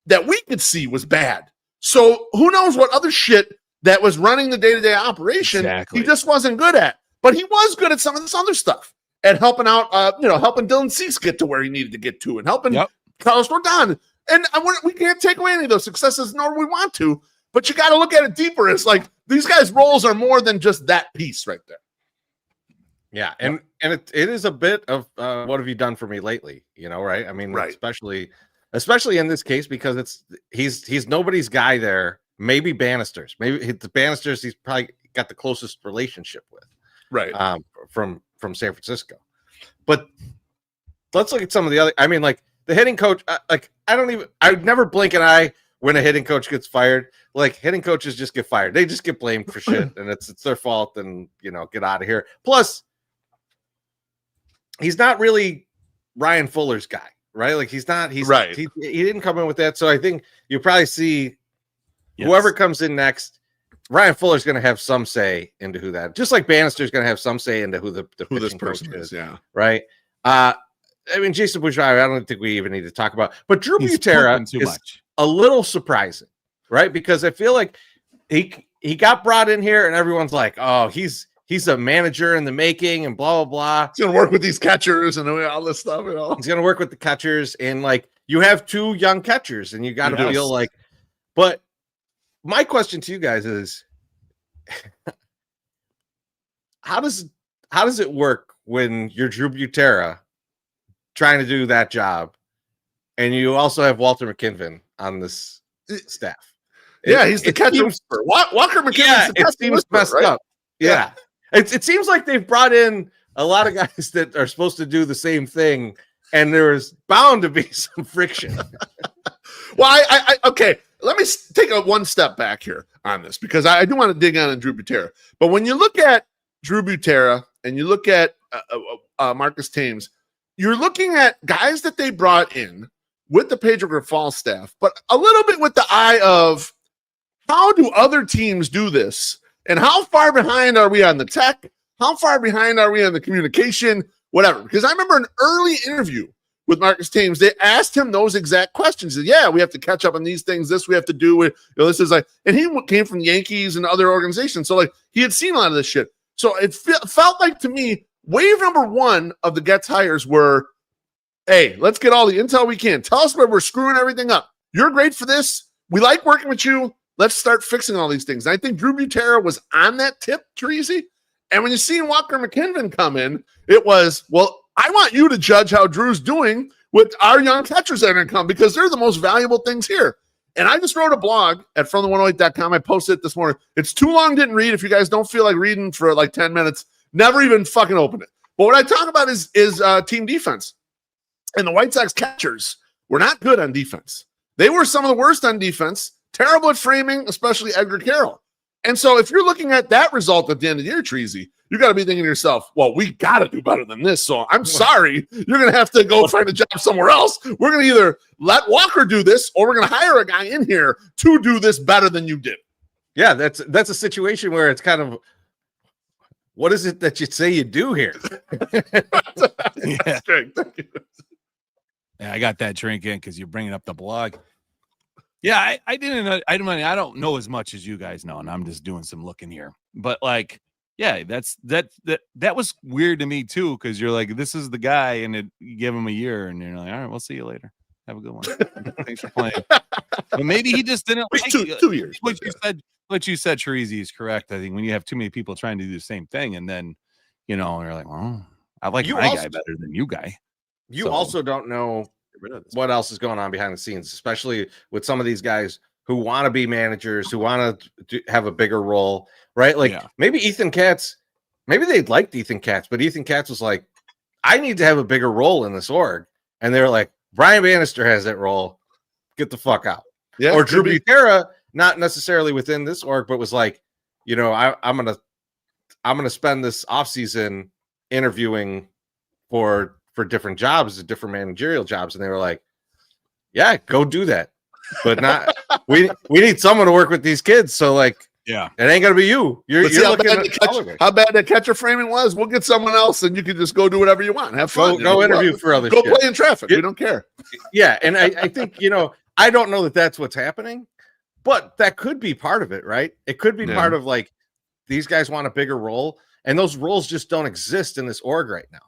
that we could see was bad. So who knows what other shit that was running the day-to-day operation he just wasn't good at. But he was good at some of this other stuff and helping out, helping Dylan Cease get to where he needed to get to and helping Carlos Rodon. And we can't take away any of those successes, nor we want to. But you got to look at it deeper. It's like these guys' roles are more than just that piece right there. Yeah, and it is a bit of what have you done for me lately? Right? I mean, especially in this case, because he's nobody's guy there. Maybe Bannister's. Maybe the Bannisters he's probably got the closest relationship with. Right. From San Francisco. But let's look at some of the other. I mean, like the hitting coach. I would never blink an eye when a hitting coach gets fired. Like hitting coaches just get fired. They just get blamed for shit, and it's their fault. And get out of here. Plus, he's not really Ryan Fuller's guy, right? Like he's not. He's right. He didn't come in with that. So I think you'll probably see whoever comes in next. Ryan Fuller's going to have some say into who that. Just like Bannister's going to have some say into who this person is. Yeah. Right. I mean, Jason Bourgeois, I don't think we even need to talk about. But Drew Butera is a little surprising, right? Because I feel like he got brought in here, and everyone's like, "Oh, he's a manager in the making," and blah blah blah. He's gonna work with these catchers and all this stuff. He's gonna work with the catchers, and like you have two young catchers, and you got to feel like. But my question to you guys is, how does it work when you're Drew Butera trying to do that job, and you also have Walter McKinven on this staff? He's the catcher. Walker McKinven's the seems messed up. Yeah. It seems like they've brought in a lot of guys that are supposed to do the same thing, and there's bound to be some friction. Well, okay. Let me take one step back here on this, because I do want to dig on Drew Butera. But when you look at Drew Butera and you look at Marcus Thames, you're looking at guys that they brought in with the Pedro Grifol staff, but a little bit with the eye of how do other teams do this? And how far behind are we on the tech? How far behind are we on the communication? Whatever. Because I remember an early interview with Marcus Thames, they asked him those exact questions. He said, yeah, we have to catch up on these things. This we have to do. This is like, and he came from the Yankees and other organizations. So like he had seen a lot of this shit. So it felt like to me, wave number one of the Gets hires were, hey, let's get all the intel we can. Tell us where we're screwing everything up. You're great for this. We like working with you. Let's start fixing all these things. And I think Drew Butera was on that tip, Chorizy. And when you see Walker McKinnon come in, it was, well, I want you to judge how Drew's doing with our young catchers that are going to come because they're the most valuable things here. And I just wrote a blog at FromThe108.com. I posted it this morning. It's too long, didn't read. If you guys don't feel like reading for like 10 minutes, never even fucking open it. But what I talk about is team defense. And the White Sox catchers were not good on defense. They were some of the worst on defense, terrible at framing, especially Edgar Carroll. And so if you're looking at that result at the end of the year, Chorizy, you got to be thinking to yourself, well, we got to do better than this. So I'm sorry. You're going to have to go find a job somewhere else. We're going to either let Walker do this or we're going to hire a guy in here to do this better than you did. Yeah, that's a situation where it's kind of, what is it that you say you do here? Yeah. Yeah, I got that drink in because you're bringing up the blog. Yeah, I don't know as much as you guys know, and I'm just doing some looking here. But like, yeah, that was weird to me too, because you're like, this is the guy, and you give him a year, and you're like, all right, we'll see you later. Have a good one. Thanks for playing. But maybe he just didn't like 2 years. What you said, Chorizy, is correct. I think when you have too many people trying to do the same thing, and then you're like, well, I like my guy better than you guy. You also don't know what else is going on behind the scenes, especially with some of these guys who want to be managers, who want to have a bigger role, right? Like maybe Ethan Katz, maybe they liked Ethan Katz, but Ethan Katz was like, I need to have a bigger role in this org. And they were like, Brian Bannister has that role. Get the fuck out. Yeah, or Drew Butera, not necessarily within this org, but was like, I'm gonna spend this offseason interviewing for different jobs, different managerial jobs, and they were like, yeah, go do that, but not we need someone to work with these kids, so like, yeah, it ain't gonna be you. You're looking at how bad that catcher framing was. We'll get someone else, and you can just go do whatever you want. Have fun. Go interview for other go play in traffic. We don't care. Yeah, and I think I don't know that that's what's happening, but that could be part of it, right? It could be part of like these guys want a bigger role, and those roles just don't exist in this org right now.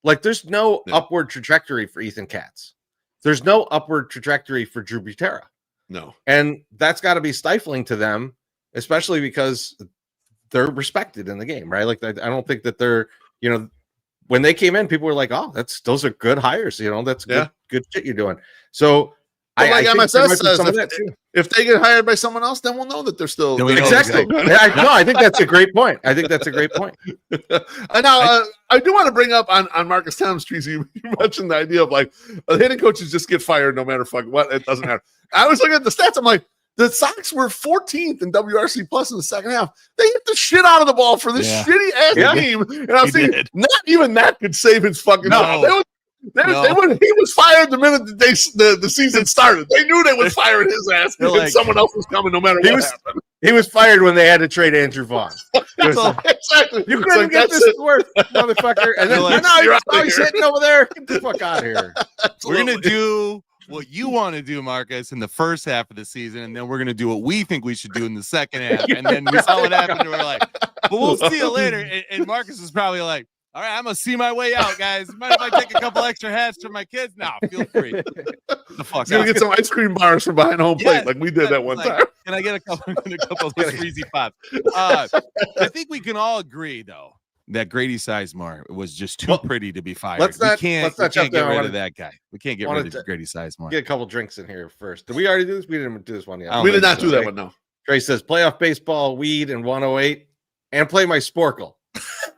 Like, there's no upward trajectory for Ethan Katz. There's no upward trajectory for Drew Butera. No. And that's got to be stifling to them, especially because they're respected in the game, right? Like, I don't think that they're, when they came in, people were like, oh, those are good hires. That's good shit you're doing. So, like MSS says, if they get hired by someone else, then we'll know that they're still exactly. I think that's a great point. And now I do want to bring up on Marcus Thames, Chorizy. You mentioned the idea of like hitting coaches just get fired no matter what. It doesn't matter. I was looking at the stats. I'm like, the Sox were 14th in WRC plus in the second half. They hit the shit out of the ball for this shitty ass team, and I was thinking, not even that could save his fucking job. He was fired the minute the season started. They knew they would fire his ass because someone else was coming no matter what happened. He was fired when they had to trade Andrew Vaughn. Exactly. You couldn't get this to work, motherfucker. And then he's hitting over there. Get the fuck out of here. We're going to do what you want to do, Marcus, in the first half of the season, and then we're going to do what we think we should do in the second half. And then we saw what happened, and we're like, well, we'll see you later. And Marcus is probably like, all right, I'm going to see my way out, guys. Mind if I take a couple extra hats for my kids? No, feel free. The fuck He's going to get some ice cream bars from behind home plate like we did that one time. Can I get a couple of those Freezy Pops? I think we can all agree, though, that Grady Sizemore was just too pretty to be fired. We can't get rid of that guy. We can't get rid of Grady Sizemore. Get a couple drinks in here first. Did we already do this? We didn't do this one yet. We did not do that one, no. Trey says, playoff baseball, weed, and 108, and play my Sporkle.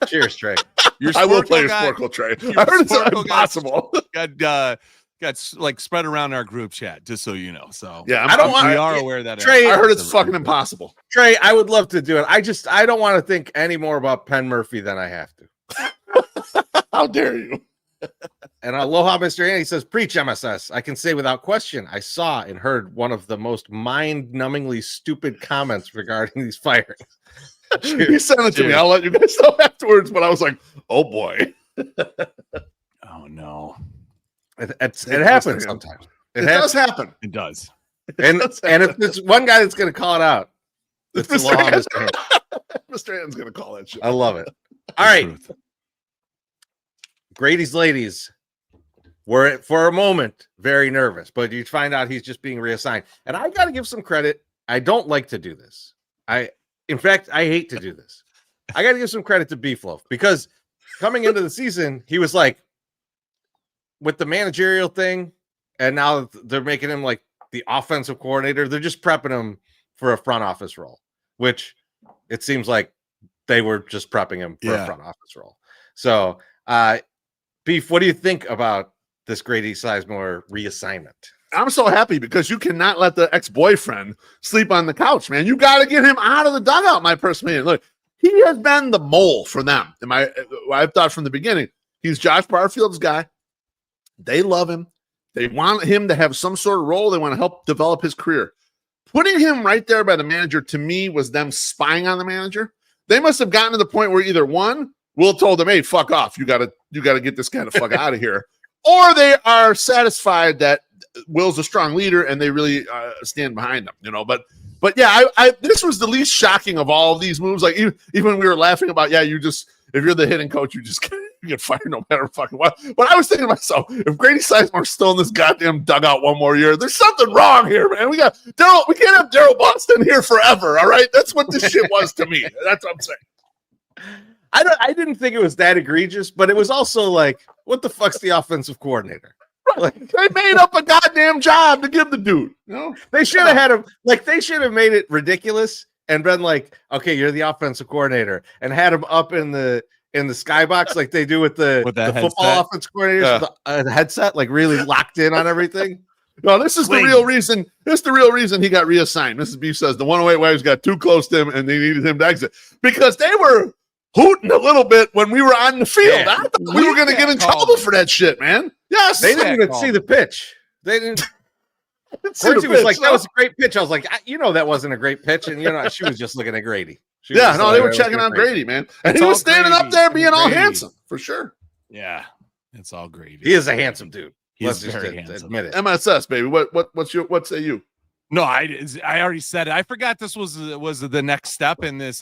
Cheers, Trey. I will play your Sporkle, Trey. I heard it's impossible. Got like spread around our group chat, just so you know. So yeah, we are aware of that. Trey, I heard it's fucking impossible. Trey, I would love to do it. I don't want to think any more about Penn Murphy than I have to. How dare you? And aloha, Mr. Andy says, preach MSS. I can say without question, I saw and heard one of the most mind-numbingly stupid comments regarding these firings. He sent it to me. I'll let you guys know afterwards, but I was like, oh boy. Oh no. It happens sometimes. It does happen. It does. And if there's one guy that's going to call it out, it's the law, Mr. Hand. Mr. Hand's going to call that shit. I love it. All right. Grady's ladies were, for a moment, very nervous, but you find out he's just being reassigned. And I got to give some credit. I don't like to do this. In fact, I hate to do this. I got to give some credit to BeefLoaf because coming into the season, he was like, with the managerial thing, and now they're making him like the offensive coordinator. They're just prepping him for a front office role, which it seems like they were just prepping him for a front office role. So, Beef, what do you think about this Grady Sizemore reassignment? I'm so happy because you cannot let the ex-boyfriend sleep on the couch, man. You got to get him out of the dugout, my personal opinion. Look, he has been the mole for them. I've thought from the beginning, he's Josh Barfield's guy. They love him. They want him to have some sort of role. They want to help develop his career. Putting him right there by the manager, to me, was them spying on the manager. They must have gotten to the point where either one, Will told them, hey, fuck off. You gotta get this guy the fuck out of here. Or they are satisfied that Will's a strong leader and they really stand behind him, But yeah, this was the least shocking of all of these moves. Like even we were laughing about, if you're the hitting coach, you just get fired no matter fucking what. But I was thinking to myself, if Grady Sizemore's still in this goddamn dugout one more year, there's something wrong here, man. We can't have Daryl Boston here forever. All right, that's what this shit was to me. That's what I'm saying. I didn't think it was that egregious, but it was also like, what the fuck's the offensive coordinator? Right. They made up a goddamn job to give the dude. They should have had him. Like they should have made it ridiculous and been like, okay, you're the offensive coordinator, and had him up in the skybox like they do with the football offense coordinators with the headset, like really locked in on everything. No, this is the real reason. This is the real reason he got reassigned. Mrs. Beef says the 108 wives got too close to him and they needed him to exit because they were hooting a little bit when we were on the field. I thought we were going to get in trouble for that shit, man. Yes, they didn't even see the pitch. They didn't. Chorizy was like, that was a great pitch. I was like, that wasn't a great pitch, and she was just looking at Grady. They were checking on Grady, man, and he was standing up there being all handsome for sure. Yeah, it's all Grady. He is a handsome dude. He's very handsome. Admit it. MSS, baby. What say you? No, I already said it. I forgot this was the next step in this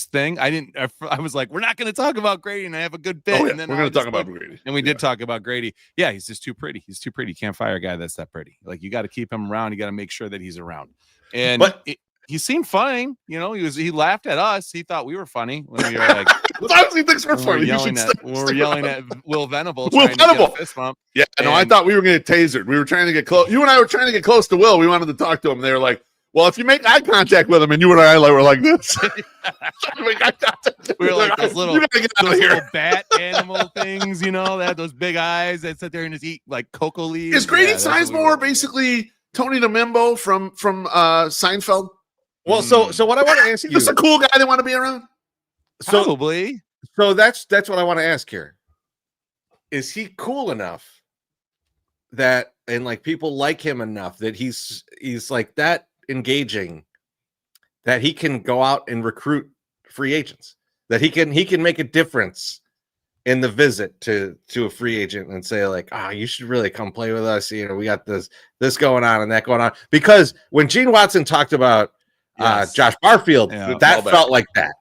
thing. I was like, we're not going to talk about Grady, and I have a good bit. And then we're going to talk about Grady. And we did talk about Grady. Yeah, he's just too pretty. He's too pretty. You can't fire a guy that's that pretty. Like you got to keep him around. You got to make sure that he's around. And he seemed fine. He laughed at us. He thought we were funny when we were like, he thinks we're funny. We're yelling at Will Venable. To get a fist bump. Yeah, I thought we were going to get tasered. We were trying to get close. You and I were trying to get close to Will. We wanted to talk to him. They were like, well, if you make eye contact with him, and you and I were like this. We were like those little bat animal things, they had those big eyes that sit there and just eat like cocoa leaves. Is Grady Sizemore basically Tony DeMimbo from Seinfeld? Well, so what I want to ask you, just a cool guy they want to be around. Probably. So that's what I want to ask here. Is he cool enough that, and like people like him enough that he's like that engaging that he can go out and recruit free agents, that he can make a difference in the visit to a free agent and say like, you should really come play with us. We got this going on and that going on. Because when Gene Watson talked about Josh Barfield, that felt like that.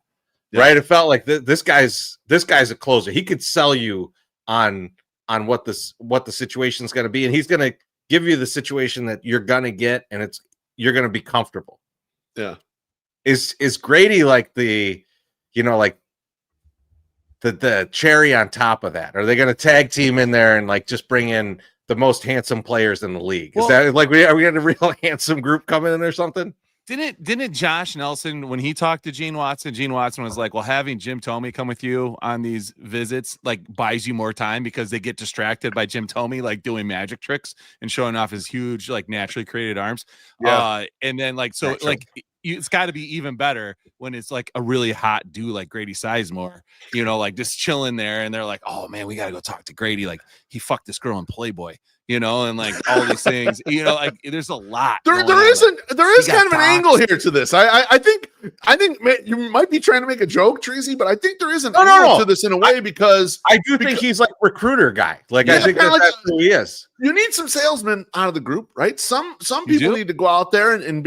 Yeah. Right. It felt like this guy's a closer. He could sell you on what the situation is going to be. And he's going to give you the situation that you're going to get. And you're going to be comfortable. Yeah. Is Grady like the cherry on top of that? Are they going to tag team in there and like just bring in the most handsome players in the league? Is that like, are we got a real handsome group coming in or something? Didn't Josh Nelson, when he talked to Gene Watson was like, well, having Jim Thome come with you on these visits like buys you more time because they get distracted by Jim Thome like doing magic tricks and showing off his huge like naturally created arms. Yeah. And then like so naturally. Like it's got to be even better when it's like a really hot dude like Grady Sizemore, like just chilling there, and they're like, oh man, we got to go talk to Grady. Like he fucked this girl in Playboy. and like all these things, like there's a lot. There is kind of an angle here to this. I think you might be trying to make a joke, Chorizy, but I think there is an angle to this in a way because I think he's like a recruiter guy. Like I think that's who he is. You need some salesmen out of the group, right? Some people need to go out there and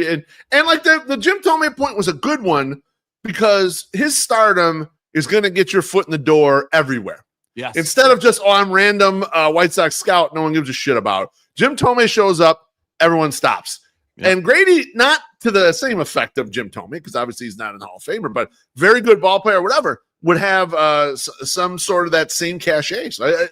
like the Jim Thome point was a good one because his stardom is going to get your foot in the door everywhere. Yes. Instead of just, I'm random White Sox scout, no one gives a shit about. Jim Thome shows up, everyone stops. Yep. And Grady, not to the same effect of Jim Thome, because obviously he's not in the Hall of Famer, but very good ball player, whatever, would have some sort of that same cachet. So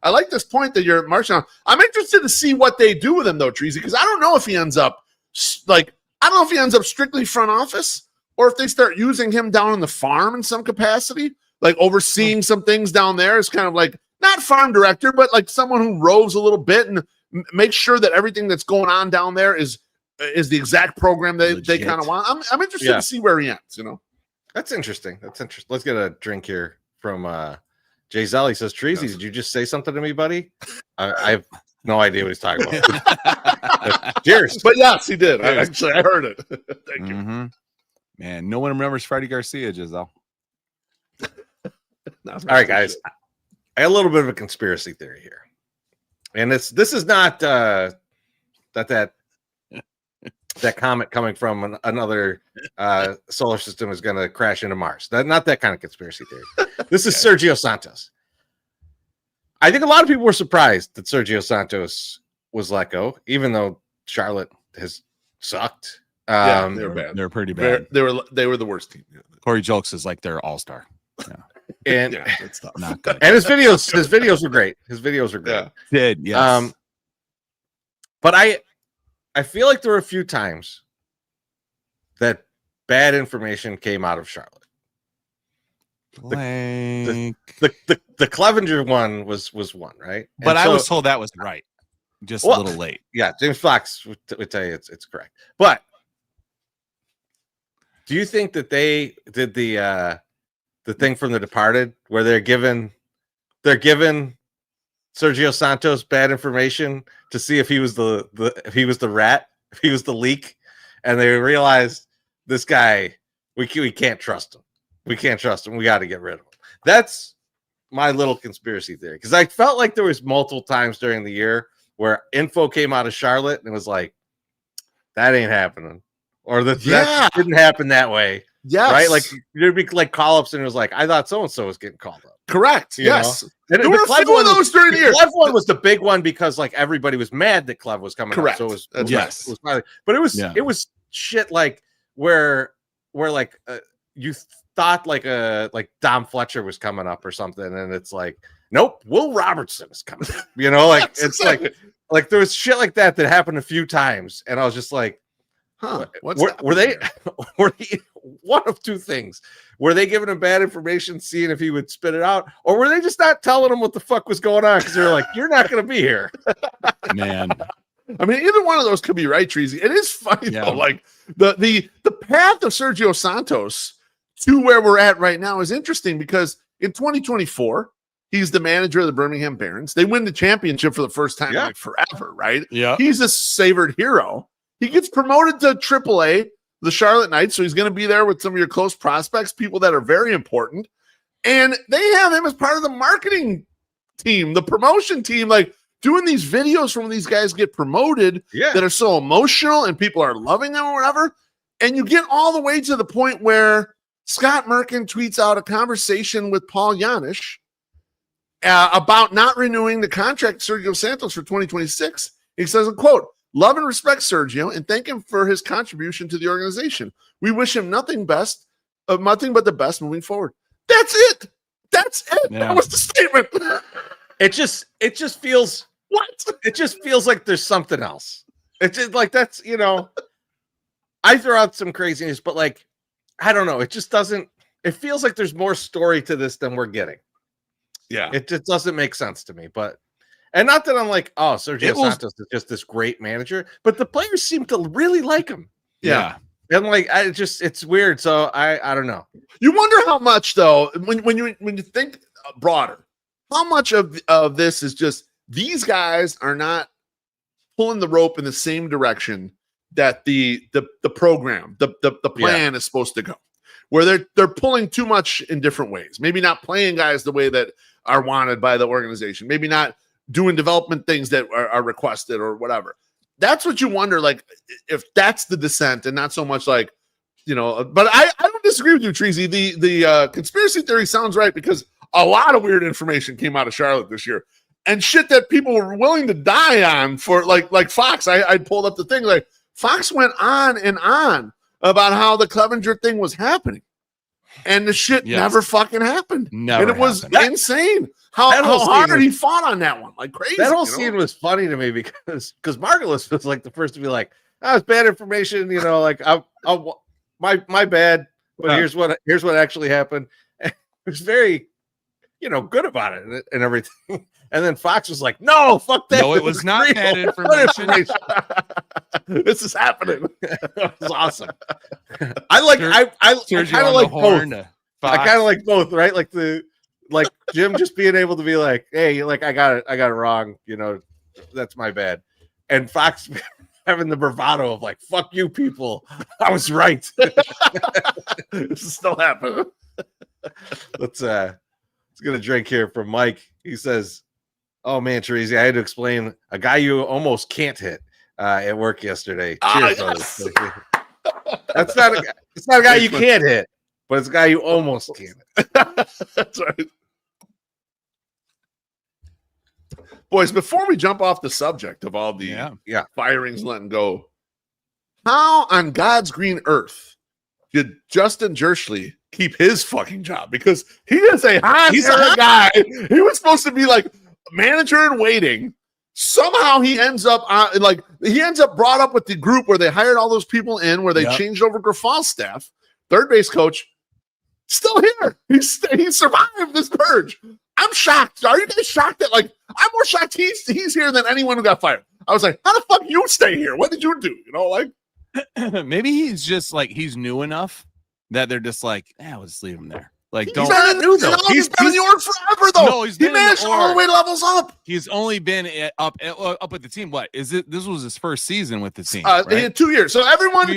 I like this point that you're marching on. I'm interested to see what they do with him, though, Chorizy, because I don't know if he ends up strictly front office or if they start using him down on the farm in some capacity. Like overseeing some things down there is kind of like not farm director, but like someone who roves a little bit and makes sure that everything that's going on down there is the exact program they kind of want. I'm interested to see where he ends. That's interesting. Let's get a drink here from Jay Zell. He says, Chorizy, did you just say something to me, buddy? I have no idea what he's talking about. Cheers. But yes, he did. I heard it. Thank you. Man, no one remembers Freddie Garcia, Giselle. All right, guys. I got a little bit of a conspiracy theory here, and this is not that comet coming from another solar system is going to crash into Mars. Not that kind of conspiracy theory. This is Sergio Santos. I think a lot of people were surprised that Sergio Santos was let go, even though Charlotte has sucked. They were bad. They were pretty bad. They were the worst team. Corey Jokes is like their all-star. Yeah. And it's not good. And his videos were great. His videos were great. Did yes. But I feel like there were a few times that bad information came out of Charlotte. The Clevenger one was one, right? But I was told that was right. Just a little late. Yeah, James Fox would tell you it's correct. But do you think that they did the thing from The Departed where they're giving Sergio Santos bad information to see if he was the rat, if he was the leak, and they realized this guy we can't trust him. We can't trust him. We got to get rid of him. That's my little conspiracy theory, because I felt like there was multiple times during the year where info came out of Charlotte and it was like, that ain't happening, or that didn't happen that way. Yes. Right? Like there'd be like call-ups and it was like, I thought so-and-so was getting called up. Correct. Yes. And there were a few of those during the year. Clev one was the big one because like everybody was mad that Clev was coming Correct. up. So it was but it was shit like where like you thought like Dom Fletcher was coming up or something, and it's like, nope, Will Robertson is coming up. Like it's like there was shit like that happened a few times, and I was just like, were they one of two things? Were they giving him bad information, seeing if he would spit it out, or were they just not telling him what the fuck was going on because they're like, you're not going to be here, man? I mean, either one of those could be right, Chorizy. It is funny though, like the path of Sergio Santos to where we're at right now is interesting because in 2024 he's the manager of the Birmingham Barons. They win the championship for the first time in like forever, right? Yeah, he's a savored hero. He gets promoted to AAA, the Charlotte Knights, so he's going to be there with some of your close prospects, people that are very important. And they have him as part of the marketing team, the promotion team, like doing these videos from when these guys get promoted that are so emotional and people are loving them or whatever. And you get all the way to the point where Scott Merkin tweets out a conversation with Paul Janisch about not renewing the contract of Sergio Santos for 2026. He says, quote, "Love and respect Sergio and thank him for his contribution to the organization. We wish him nothing but the best moving forward." That's it. Yeah. That was the statement. It just feels It just feels like there's something else. It's just like that's I throw out some craziness, but like I don't know. It just doesn't. It feels like there's more story to this than we're getting. Yeah, it just doesn't make sense to me. But. And not that I'm like, oh, Sergio Santos is just this great manager, but the players seem to really like him. Yeah. And like, it's weird. So I don't know. You wonder how much though, when you think broader, how much of this is just these guys are not pulling the rope in the same direction that the program, the plan is supposed to go, where they're pulling too much in different ways. Maybe not playing guys the way that are wanted by the organization. Maybe not doing development things that are requested or whatever. That's what you wonder, like, if that's the dissent and not so much like, but I don't disagree with you, Treasy. The conspiracy theory sounds right because a lot of weird information came out of Charlotte this year and shit that people were willing to die on for like Fox. I pulled up the thing, like Fox went on and on about how the Clevenger thing was happening and the shit never fucking happened. Never. And it was insane how hard he fought on that one. Like crazy. That whole scene was funny to me because Margulis was like the first to be like, "Oh, it's bad information," like my bad. But here's what actually happened. And it was very, good about it and everything. And then Fox was like, "No, fuck that. No, it was not bad information. This is happening." That was awesome. I kind of like both. I kind of like both, right? Like Jim just being able to be like, "Hey, like I got it wrong. That's my bad." And Fox having the bravado of like, "Fuck you, people. I was right." This is still happening. Let's get a drink here from Mike. He says, "Oh man, Chorizy, I had to explain a guy you almost can't hit at work yesterday." Cheers, yes. It's not a guy you can't hit, but it's a guy you almost can't hit. That's right. Boys, before we jump off the subject of all the firings letting go, how on God's green earth did Justin Jerschley keep his fucking job? Because he is a hot guy. He was supposed to be like manager in waiting. Somehow he ends up brought up with the group where they hired all those people in, where they changed over Grafal's staff. Third base coach, still here. He survived this purge. I'm shocked. Are you guys shocked that I'm more shocked he's here than anyone who got fired? I was like, how the fuck you stay here? What did you do? Maybe he's just he's new enough that they're just like, we'll just leave him there. Like, he's not new though. He's been in the org forever though. No, he managed all the way levels up. He's only been up with the team. What is it? This was his first season with the team. Right? He had 2 years. So everyone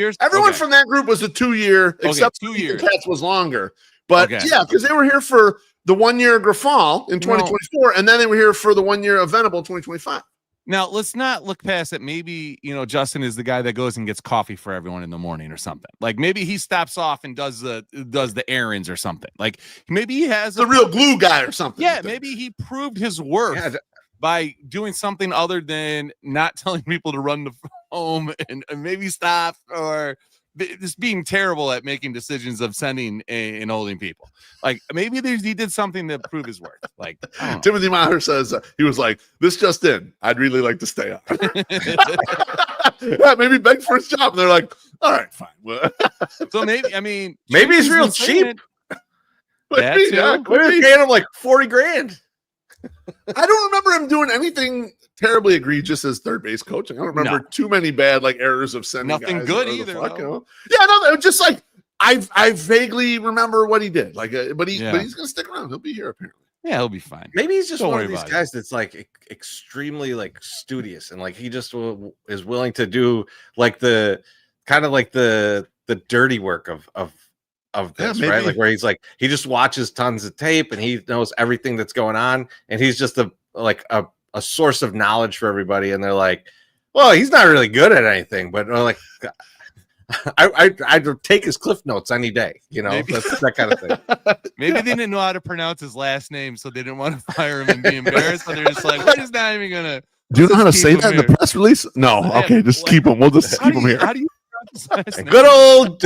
from that group was a 2 year, except 2 years. Katz was longer. But because they were here for the 1 year Grafal in 2024, and then they were here for the 1 year of Venable in 2025. Now, let's not look past it. Maybe, Justin is the guy that goes and gets coffee for everyone in the morning or something. Like maybe he stops off and does the errands or something. Like maybe he has the real glue guy or something. Yeah, maybe he proved his worth by doing something other than not telling people to run the home and maybe stop or just being terrible at making decisions of sending and holding people. Like maybe he did something to prove his worth. Like Timothy Maher says he was like, "This just in, I'd really like to stay on." Maybe beg for his job. And they're like, "All right, fine." So maybe he's real cheap. Maybe they're paying him like $40,000. I don't remember him doing anything terribly egregious as third base coach. I don't remember too many bad errors of sending nothing guys good either. No. Yeah, no, just I vaguely remember what he did. But he's gonna stick around. He'll be here apparently. Yeah, he'll be fine. Maybe he's just one of these guys that's extremely studious and he just is willing to do the kind of the dirty work of this, right? Like where he just watches tons of tape and he knows everything that's going on, and he's just a source of knowledge for everybody. And they're like, well, he's not really good at anything, but I'd take his cliff notes any day, that's that kind of thing. Maybe they didn't know how to pronounce his last name, so they didn't want to fire him and be embarrassed. So they're just like, we're just not even gonna. Do you know how to say that in the press release? No. Okay, just keep him. We'll just keep him here. How do you pronounce his last name? Good old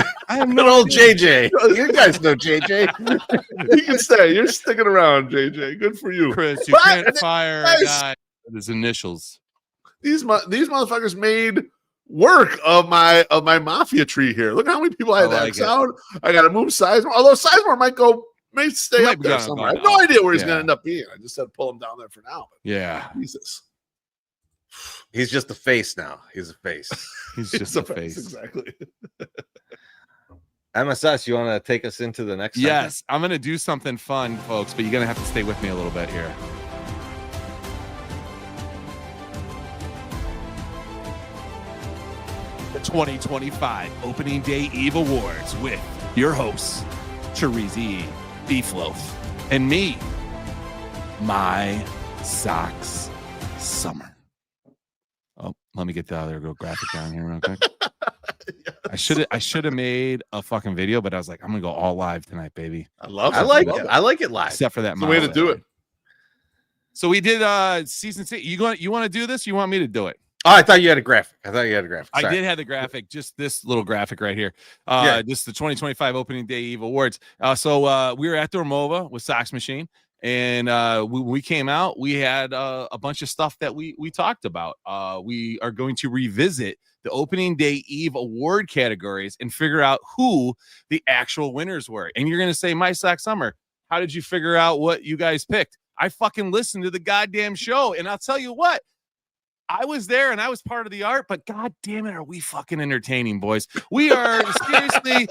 JJ. You guys know JJ. You can stay. You're sticking around, JJ. Good for you, Chris. You can't fire a guy with his initials. These motherfuckers made work of my mafia tree here. Look how many people I had to X out. I got to move Sizemore. Although Sizemore may stay up there somewhere. I have no idea where he's going to end up being. I just had to pull him down there for now. But Jesus. He's just a face now. He's a face. He's just a face. Exactly. MSS, you want to take us into the next segment? Yes, I'm going to do something fun, folks, but you're going to have to stay with me a little bit here. the 2025 Opening Day Eve Awards with your hosts, Chorizy-E, BeefLoaf, and me, MySoxSummer. Oh, let me get the other graphic down here real quick. Yes. I should have made a fucking video, but I was like, I'm gonna go all live tonight, baby. I like it live. Except for that. The way to do it. So we did season 6. You want to do this? You want me to do it? Oh, I thought you had a graphic. Sorry. I did have the graphic, just this little graphic right here. Just the 2025 Opening Day Eve Awards. So we were at the Ramova with Sox Machine, and we came out. We had a bunch of stuff that we talked about. We are going to revisit the Opening Day Eve award categories and figure out who the actual winners were. And you're going to say, MySoxSummer, how did you figure out what you guys picked? I fucking listened to the goddamn show, and I'll tell you what, I was there and I was part of the art, but god damn it, are we fucking entertaining, boys? We are seriously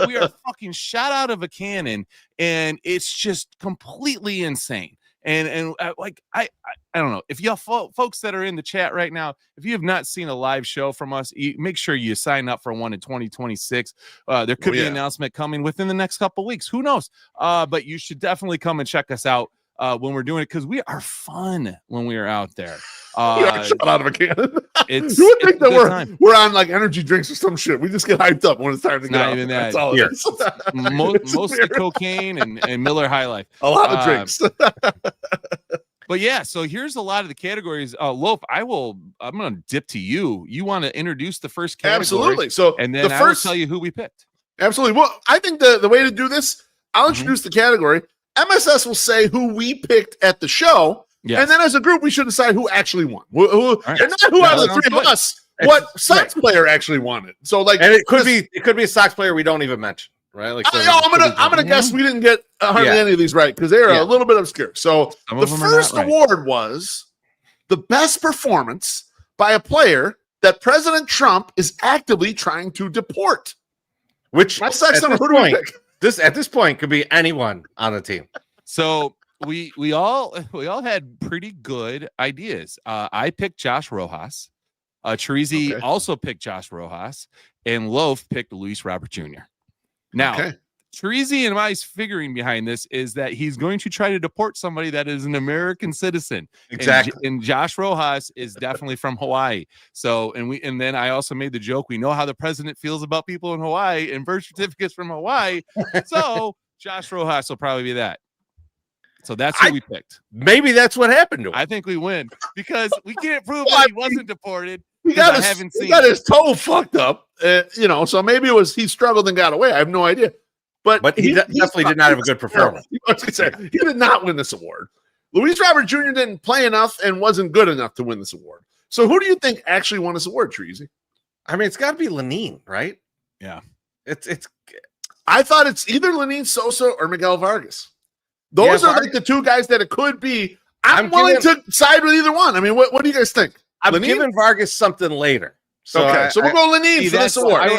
we are fucking shot out of a cannon, and it's just completely insane. And like I don't know if y'all folks that are in the chat right now, if you have not seen a live show from us, make sure you sign up for one in 2026. There could be an announcement coming within the next couple weeks. Who knows? But you should definitely come and check us out when we're doing it, because we are fun when we are out there. Shot out of a cannon. You would think that we're on like energy drinks or some shit. We just get hyped up when it's time to get out. Even that. That's all it is. Mostly cocaine and Miller High Life. A lot of drinks. But yeah, so here's a lot of the categories. Loaf, I'm going to dip to you. You want to introduce the first category? Absolutely. So and then I will tell you who we picked. Absolutely. Well, I think the way to do this, I'll introduce the category. MSS will say who we picked at the show. Yes. And then as a group, we should decide who actually won. And not who out of the three of us, what Sox player actually won it. So like, and it could be a Sox player we don't even mention, right? Like, so I'm gonna guess we didn't get hardly any of these right because they are a little bit obscure. So the first award was the best performance by a player that President Trump is actively trying to deport. Which at this point could be anyone on the team. So we all had pretty good ideas. I picked Josh Rojas. Chorizy also picked Josh Rojas, and Loaf picked Luis Robert Jr. Now, Chorizy and my figuring behind this is that he's going to try to deport somebody that is an American citizen. Exactly. And Josh Rojas is definitely from Hawaii. So, and then I also made the joke, we know how the president feels about people in Hawaii and birth certificates from Hawaii. So Josh Rojas will probably be that. So that's who we picked. Maybe that's what happened to him. I think we win because we can't prove that he wasn't deported. He got his toe fucked up, so maybe it was he struggled and got away. I have no idea. But he definitely did not have a good performance. He did not win this award. Luis Robert Jr. didn't play enough and wasn't good enough to win this award. So who do you think actually won this award, Chorizy? I mean, it's got to be Lenine, right? Yeah. I thought it's either Lenine Sosa or Miguel Vargas. Those are like the two guys that it could be. I'm willing to side with either one. I mean, what do you guys think? I'm giving Vargas something later. So we'll go Lenine for this award.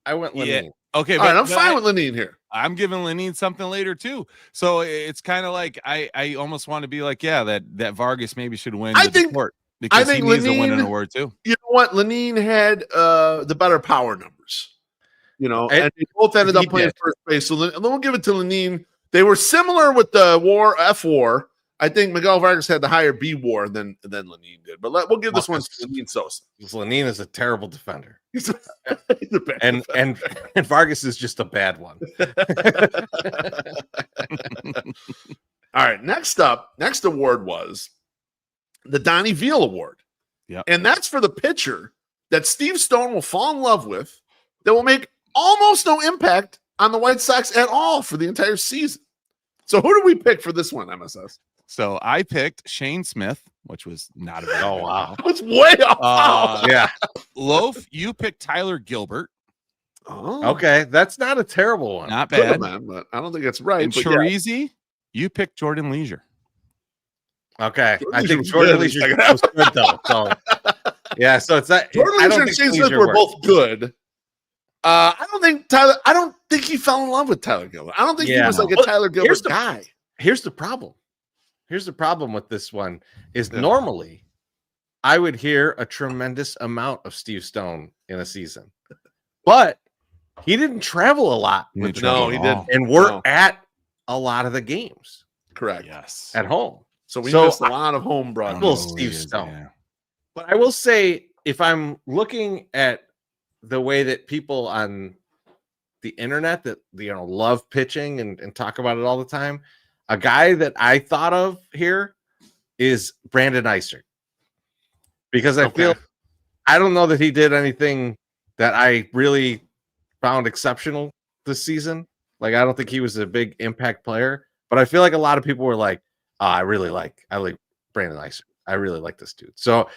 I went Lenine. Yeah. Okay, all right, I'm fine with Lenine here. I'm giving Lenine something later too. So it's kind of like I almost want to be like, that Vargas maybe should win the award because he needs to win an award too. You know what? Lenine had the better power numbers. And they both ended up playing first base. So we'll give it to Lenine. They were similar with the F war. I think Miguel Vargas had the higher B war than Lenine did. But we'll give this one to Lenine Sosa. Lenine is a terrible defender. He's a bad and Vargas is just a bad one. All right, next award was the Donnie Veal Award. Yeah. And that's for the pitcher that Steve Stone will fall in love with that will make almost no impact on the White Sox at all for the entire season. So who do we pick for this one, MSS? So I picked Shane Smith, which was not a bad Oh, wow. It's way off. Yeah. Loaf, you picked Tyler Gilbert. Oh. Okay. That's not a terrible one. Not bad. Man, but I don't think it's right. And Chorizy, you picked Jordan Leisure. Okay. I think Jordan Leisure was good, though. So, yeah. So it's that. Jordan Leisure and Shane Smith were both good. I don't think he fell in love with Tyler Gilbert. I don't think he was like a Tyler Gilbert guy. Here's the problem. Here's the problem with this one is normally I would hear a tremendous amount of Steve Stone in a season, but he didn't travel a lot. He didn't. And we're at a lot of the games. Correct. Yes. At home. So we missed a lot of home broadcasts. Little Steve Stone. But I will say, if I'm looking at the way that people on the internet that love pitching and talk about it all the time, a guy that I thought of here is Brandon Iser. Because I don't know that he did anything that I really found exceptional this season. Like, I don't think he was a big impact player, but I feel like a lot of people were like, I like Brandon Iser. I really like this dude. So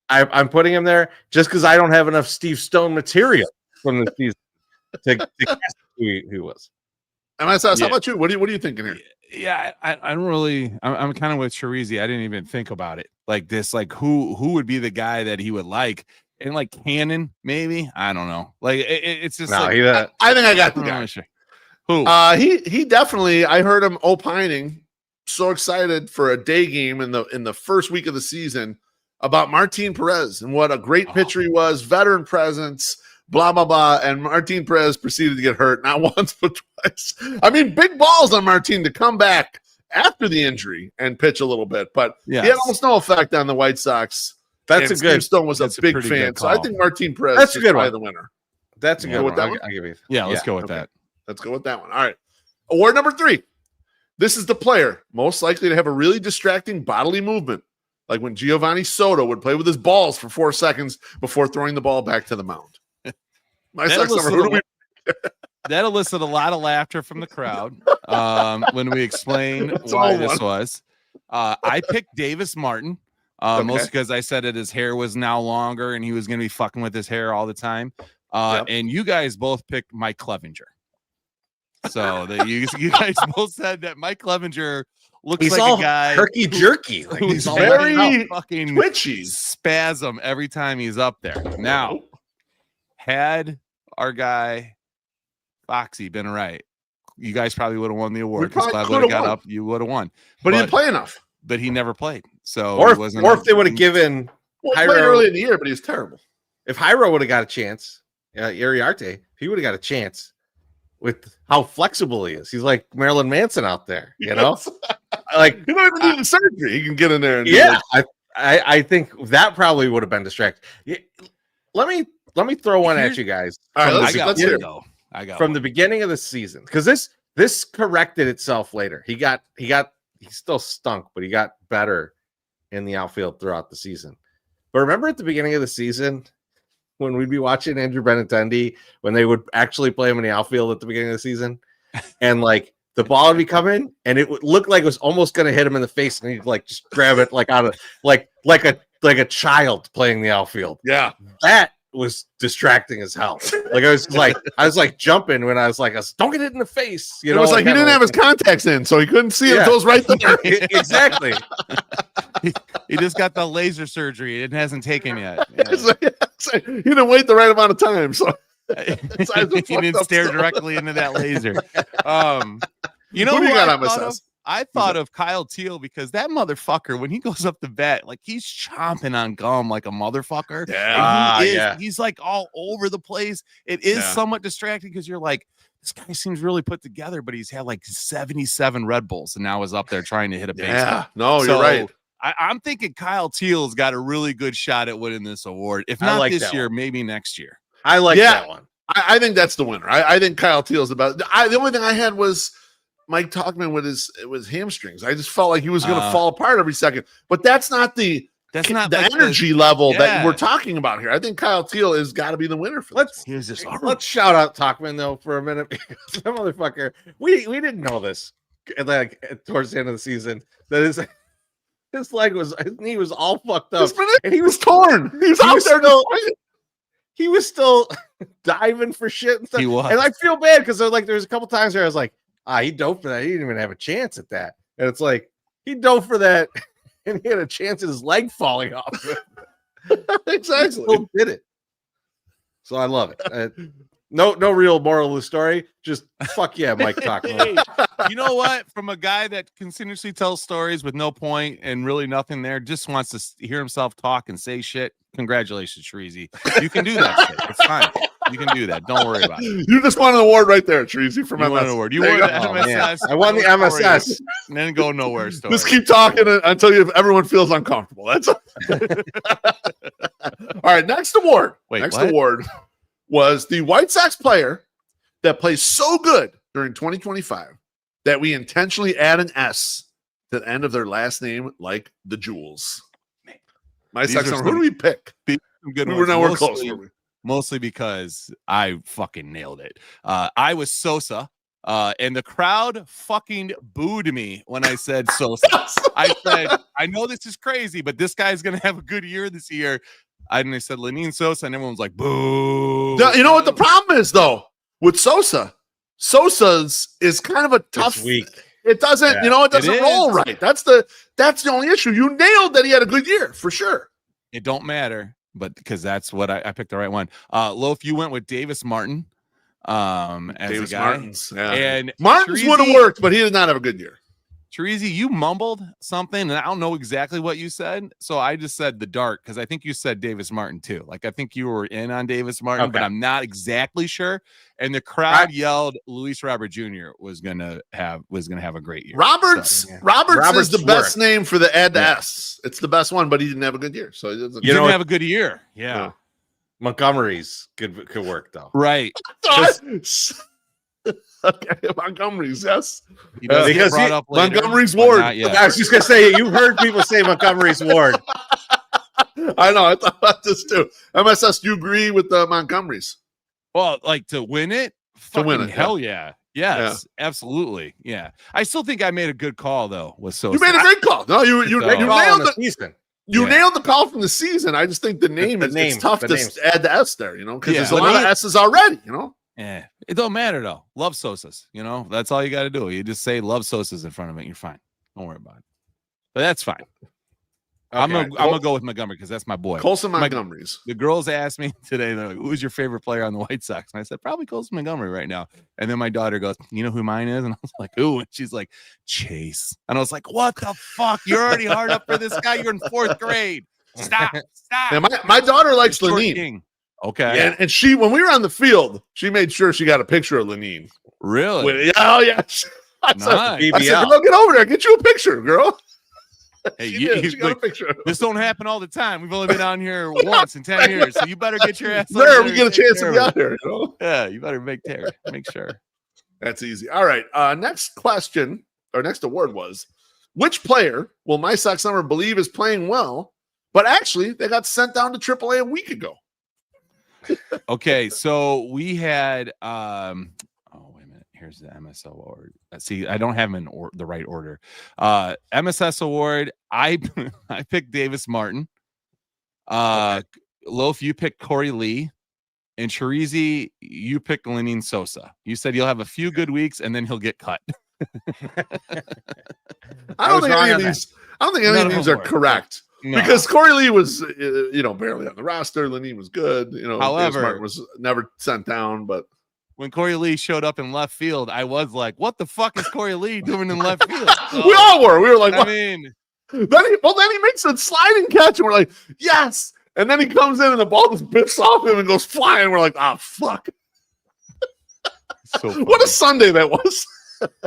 I'm putting him there just because I don't have enough Steve Stone material from the season to guess who he was. And how about you? What are you thinking here? Yeah, I don't really. I'm kind of with Chorizy. I didn't even think about it like this. Like who would be the guy that he would like? And like Cannon, maybe. I don't know. Like it's just. No, I think I got the guy. Sure. Who? He definitely. I heard him opining. So excited for a day game in the first week of the season about Martin Perez and what a great pitcher he was, veteran presence, blah, blah, blah. And Martin Perez proceeded to get hurt, not once, but twice. I mean, big balls on Martin to come back after the injury and pitch a little bit. But he had almost no effect on the White Sox. That's a good. Steve Stone was a big fan. So I think Martin Perez is probably the winner. That's a good one. I'll give you. Yeah, let's go with that. Let's go with that one. All right. Award number 3. This is the player most likely to have a really distracting bodily movement, like when Giovanni Soto would play with his balls for 4 seconds before throwing the ball back to the mound. That'll elicit a lot of laughter from the crowd when we explain why this was. I picked Davis Martin, mostly because I said that his hair was now longer and he was going to be fucking with his hair all the time. And you guys both picked Mike Clevenger. So that you guys both said that Mike Clevenger looks like a guy herky jerky, like he's very fucking twitchy, spasm every time he's up there. Now, had our guy Foxy been right, you guys probably would have won the award because Clev would have got up. You would have won, but he didn't play enough. But he never played. So or if they would have given Hyro early in the year, but he was terrible. If Hyro would have got a chance, Iriarte, he would have got a chance. With how flexible he is, he's like Marilyn Manson out there, you know. Like you don't even need surgery; he can get in there. And I think that probably would have been distracting. Let me throw one at you guys. All right, let's hear. I got from the beginning of the season because this corrected itself later. He still stunk, but he got better in the outfield throughout the season. But remember at the beginning of the season, when we'd be watching Andrew Benintendi, when they would actually play him in the outfield at the beginning of the season, and like the ball would be coming, and it would look like it was almost going to hit him in the face, and he'd like just grab it like out of like a child playing the outfield. Yeah, that was distracting as hell. Like I was like jumping when I was like, don't get it in the face. You know, it was like he didn't have his contacts in, so he couldn't see it. It goes right there. Exactly. He just got the laser surgery. It hasn't taken yet. He didn't wait the right amount of time, so he didn't stare directly into that laser. You know who you got on this? I thought of Kyle Teal because that motherfucker, when he goes up to bat, like he's chomping on gum like a motherfucker. Yeah, he's like all over the place. It is somewhat distracting because you're like, this guy seems really put together, but he's had like 77 Red Bulls and now is up there trying to hit a baseball. Yeah, no, you're right. I'm thinking Kyle Teal's got a really good shot at winning this award. If not this year, maybe next year. I like that one. I think that's the winner. I think Kyle Teal's about. The only thing I had was Mike Tauchman with his hamstrings. I just felt like he was going to fall apart every second. But that's not the energy level that we're talking about here. I think Kyle Teal has got to be the winner for this. Let's shout out Tauchman though for a minute because that motherfucker. We didn't know this like towards the end of the season that his knee was all fucked up and he was torn. He was still diving for shit and stuff. He was. And I feel bad because there's a couple times where I was like, he dove for that. He didn't even have a chance at that. And it's like he dove for that and he had a chance at his leg falling off. Exactly. He still did it. So I love it. No real moral of the story. Just fuck yeah, Mike Tachman. Hey, you know what? From a guy that continuously tells stories with no point and really nothing there, just wants to hear himself talk and say shit. Congratulations, Chorizy. You can do that shit. It's fine. You can do that. Don't worry about it. You just won an award right there, Chorizy, from You won an award. You won the MSS. I won the MSS. And then go nowhere. Story. Just keep talking until everyone feels uncomfortable. That's all. All right. Next award. Wait, next what? award was the White Sox player that plays so good during 2025 that we intentionally add an S to the end of their last name, like the Jewels. MySoxSummer. Who do we pick? Good We were nowhere mostly, close. Were we? Mostly because I fucking nailed it. I was Sosa. And the crowd fucking booed me when I said Sosa. I said, I know this is crazy, but this guy's going to have a good year this year. And they said Lenyn Sosa, and everyone was like, boo. You know what the problem is, though, with Sosa? Sosa's is kind of a tough It's weak. It doesn't, it doesn't roll right. That's the only issue. You nailed that he had a good year, for sure. It don't matter, but because that's what I picked the right one. Loaf, you went with Davis Martin as Davis a guy. Martins, yeah. And Martins would have worked, but he did not have a good year. Chorizy, you mumbled something, and I don't know exactly what you said. So I just said the dark because I think you said Davis Martin too. Like I think you were in on Davis Martin, but I'm not exactly sure. And the crowd yelled Luis Robert Jr. was gonna have a great year. Roberts is the best name for the add to S. It's the best one, but he didn't have a good year. So he didn't have a good year. Yeah. Montgomery's could work though. Right. Okay, Montgomery's, yes. Because Montgomery's Ward. I was just gonna say you heard people say Montgomery's Ward. I know. I thought about this too. MSS, do you agree with the Montgomery's? Well, like to win it? To win it. Hell yeah. Yes, absolutely. Yeah. I still think I made a good call though with Sosa. You made a great call. No, you nailed the season. You nailed the call from the season. I just think the name is tough to add the S there, because there's a lot of S's already, Yeah, it don't matter though. Love Sosas, that's all you got to do. You just say love Sosas in front of it. You're fine. Don't worry about it. But that's fine. Okay. I'm gonna go with Montgomery because that's my boy. Colson Montgomery's. The girls asked me today, they're like, "Who's your favorite player on the White Sox?" And I said, "Probably Colson Montgomery right now." And then my daughter goes, "You know who mine is?" And I was like, "Who?" And she's like, "Chase." And I was like, "What the fuck? You're already hard up for this guy. You're in 4th grade. Stop." Yeah, my daughter likes Lenyn. Okay. Yeah, and she, when we were on the field, she made sure she got a picture of Lenyn. Really? Oh yeah. I said, girl, get over there. Get you a picture, girl. Hey, she got a picture. This don't happen all the time. We've only been down here once in 10 years, so you better get your ass. There, we get a chance to be out here. Yeah, you better make sure. That's easy. All right. Next question, or next award was, which player will MySoxSummer believe is playing well, but actually they got sent down to AAA a week ago? Okay, so we had wait a minute. Here's the MSL award. See, I don't have them in the right order. MSS award, I picked Davis Martin. Loaf, you picked Corey Lee. And Chorizy, you picked Lenyn Sosa. You said you'll have a few good weeks and then he'll get cut. I don't think any of these are correct. No. Because Corey Lee was, barely on the roster. Lenyn was good. However, Martin was never sent down. But when Corey Lee showed up in left field, I was like, "What the fuck is Corey Lee doing in left field?" So, we all were. We were like, I mean, then he makes a sliding catch, and we're like, "Yes!" And then he comes in, and the ball just biffs off him and goes flying. We're like, "Ah, fuck!" So what a Sunday that was!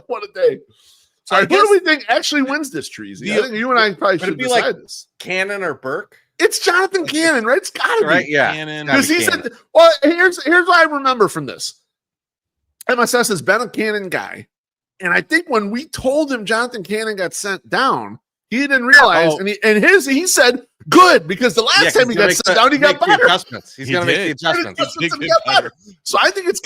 What a day! So who do we think actually wins this, Chorizy? I think you and I probably should decide this. Cannon or Burke? It's Jonathan Cannon, right? It's gotta be. Right, yeah. Because he said, well, here's what I remember from this. MSS has been a Cannon guy. And I think when we told him Jonathan Cannon got sent down, he didn't realize, he said good, because the last time he got sent down, he got better. He's going to make the adjustments. So I think it's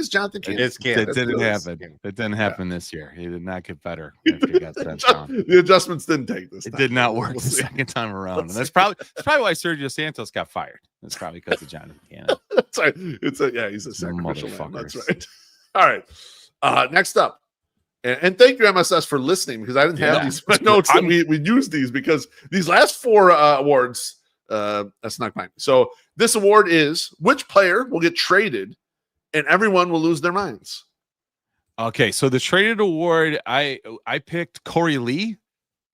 Jonathan Cannon. It's Cannon. That didn't happen. That didn't happen this year. He did not get better after he got sent down. The adjuststants didn't take this time. It did not work the second time around. And that's probably why Sergio Santos got fired. It's probably because of Jonathan Cannon. That's right. He's a sacrificial lamb. That's right. All right. Next up. And thank you, MSS, for listening, because I didn't have these notes that we used these, because these last 4 awards, that's not mine. So this award is, which player will get traded and everyone will lose their minds. Okay, so the traded award, I picked Chorizy-E.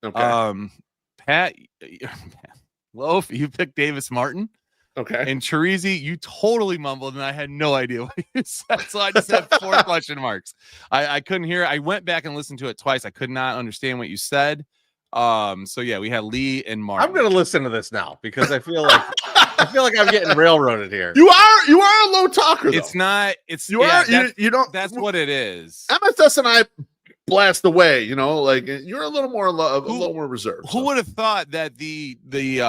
Okay. Pat Loaf, you picked Davis Martin. Okay. And Chorizy, you totally mumbled, and I had no idea what you said. So I just had 4 question marks. I couldn't hear. I went back and listened to it twice. I could not understand what you said. So yeah, we had Lee and Martin. I'm gonna listen to this now because I feel like I'm getting railroaded here. You are a low talker, though. It's not. It's you don't. That's what it is. MSS and I blast away. Like you're a little more reserved. Who would have thought that the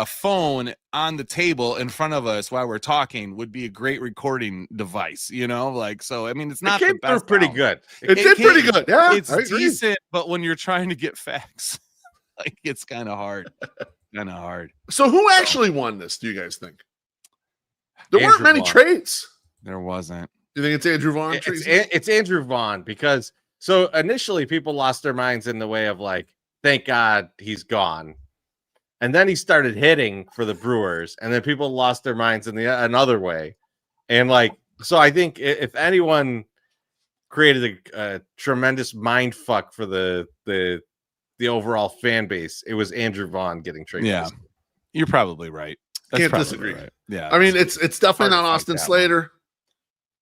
phone on the table in front of us while we're talking would be a great recording device? So I mean, it's not it came the best. Through pretty good. It did pretty good. Yeah, it's decent, but when you're trying to get facts, it's kind of hard. So who actually won this? Do you guys think? There weren't many trades. There wasn't. You think it's Andrew Vaughn? It's Andrew Vaughn because so initially people lost their minds in the way of like, thank God he's gone. And then he started hitting for the Brewers, and then people lost their minds in another way. And so I think if anyone created a tremendous mind fuck for the overall fan base, it was Andrew Vaughn getting traded. Yeah, you're probably right. Can't disagree. Right. Yeah, I mean it's definitely not Austin Slater.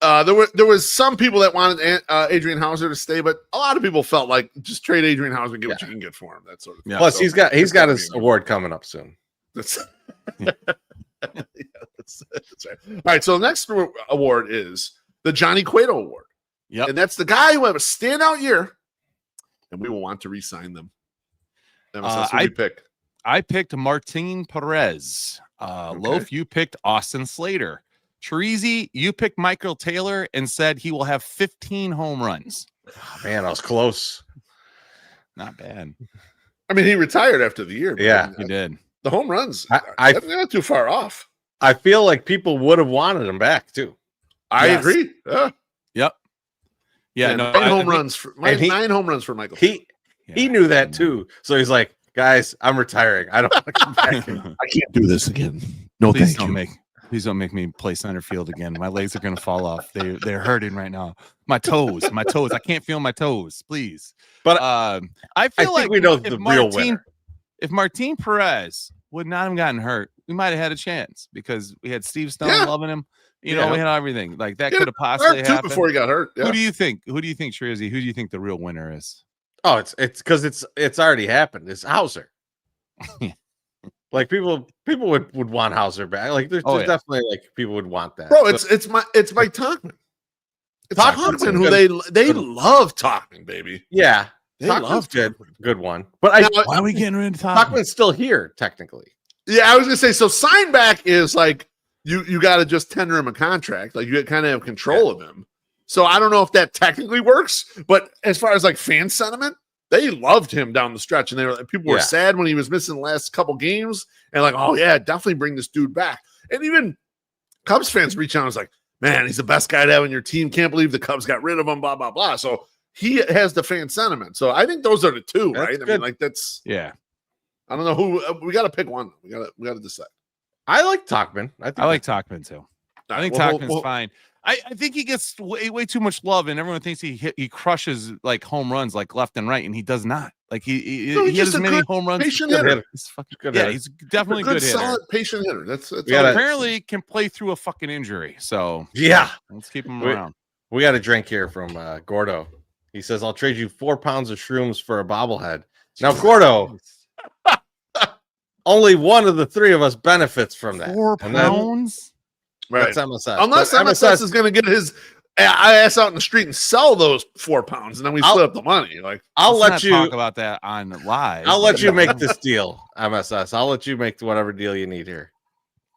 There was some people that wanted Adrian Hauser to stay, but a lot of people felt like just trade Adrian Hauser and get what you can get for him. That sort of thing. Yeah. Plus, he's got his award coming up soon. That's right. All right. So the next award is the Johnny Cueto Award. Yep. And that's the guy who have a standout year, and we will want to re-sign them. I picked Martin Perez. Loaf, you picked Austin Slater. Chorizy, you picked Michael Taylor and said he will have 15 home runs. Oh, man, I was close. Not bad. I mean, he retired after the year. Yeah, he did. The home runs, they're not too far off. I feel like people would have wanted him back too. I agree. Yep. Yeah. No, 9 home runs for Michael. He knew that too. So he's like, guys, I'm retiring. I don't want to come back. I can't do this again. No, please don't make me play center field again. My legs are gonna fall off. They're hurting right now. My toes. I can't feel my toes. Please. But I feel like we know the real winner. If Martin Perez would not have gotten hurt, we might have had a chance because we had Steve Stone loving him. We had everything like that could have possibly happened before he got hurt. Yeah. Who do you think, Chorizy? Who do you think the real winner is? Oh, it's because it's already happened. It's Hauser. Like people would want Hauser back. Like there's definitely like people would want that. Bro, it's Mike Tauchman. It's Tauchman who they love Tauchman, baby. Yeah. They love good one. But why are we getting rid of Tauchman? Tauchman's still here, technically. Yeah, I was gonna say so sign back is like you gotta just tender him a contract. Like you kind of have control of him. So I don't know if that technically works, but as far as like fan sentiment, they loved him down the stretch, and people were sad when he was missing the last couple games, and like, oh yeah, definitely bring this dude back. And even Cubs fans reach out and was like, man, he's the best guy to have on your team. Can't believe the Cubs got rid of him. Blah blah blah. So he has the fan sentiment. So I think those are the two, right? Good. I mean, like that's I don't know who we got to pick one. We got to decide. I like Tauchman. I like Tauchman too. I think Tauchman's fine. I think he gets way too much love, and everyone thinks he crushes like home runs like left and right, and he does not. Like he has many home runs. Patient hitter. He's definitely a good hitter. Solid patient hitter. That's apparently can play through a fucking injury. So let's keep him around. We got a drink here from Gordo. He says, "I'll trade you 4 pounds of shrooms for a bobblehead." Now, Gordo, only one of the three of us benefits from that. 4 pounds. Right. That's MSS. Unless MSS is going to get his ass out in the street and sell those 4 pounds, and then we split up the money. Like I'll let you talk about that on live. I'll let you make this deal, MSS. I'll let you make whatever deal you need here.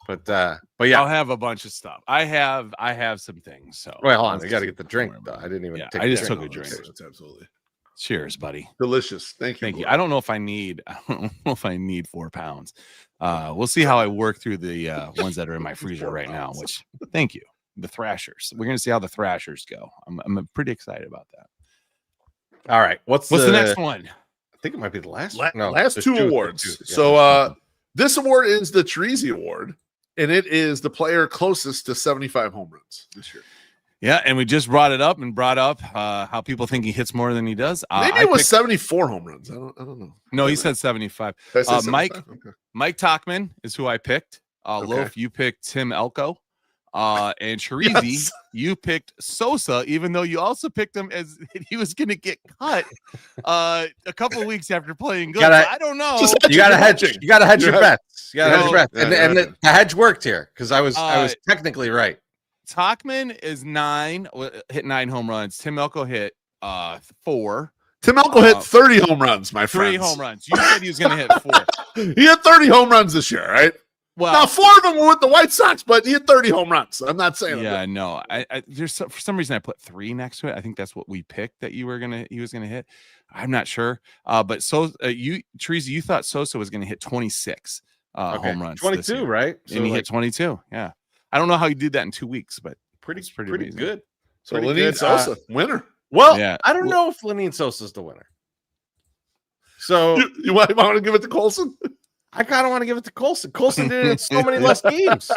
But yeah, I'll have a bunch of stuff. I have some things. So wait, hold on. We got to get the drink though. I didn't even. I just took a drink. That's absolutely. Cheers, buddy. Delicious. Thank you. I don't know if I need 4 pounds. We'll see how I work through the ones that are in my freezer right now, which thank you. The Thrashers. We're going to see how the Thrashers go. I'm pretty excited about that. All right. What's the next one? I think it might be the last last two awards. So this award is the Chorizy Award, and it is the player closest to 75 home runs this year. Yeah, and we just brought up how people think he hits more than he does. Maybe it was 74 home runs. I don't know. No, he said 75. Did I say 75? Okay. Mike Tachman is who I picked. Loaf, you picked Tim Elko. And Chorizy, you picked Sosa, even though you also picked him as he was going to get cut a couple of weeks after playing good. I don't know. You got to hedge. You got to hedge your bets. You got to hedge your bets. And the hedge worked here because I was technically right. Tachman is hit 9 home runs. Tim Elko hit 4. Tim Elko hit 30 home runs, my friend. 3 home runs. You said he was going to hit 4. He had 30 home runs this year, right? Well, now 4 of them were with the White Sox, but he had 30 home runs. I'm not saying. Yeah, no. There's for some reason I put 3 next to it. I think that's what we picked that he was gonna hit. I'm not sure. But Chorizy, you thought Sosa was gonna hit 26 home runs. 22, right? And he hit 22. Yeah. I don't know how he did that in 2 weeks, but pretty amazing. good. So Lenine Sosa, winner. Well, yeah. I don't know if Lenine Sosa's the winner. So you want to give it to Colson? I kind of want to give it to Colson. Colson did it in so many less games.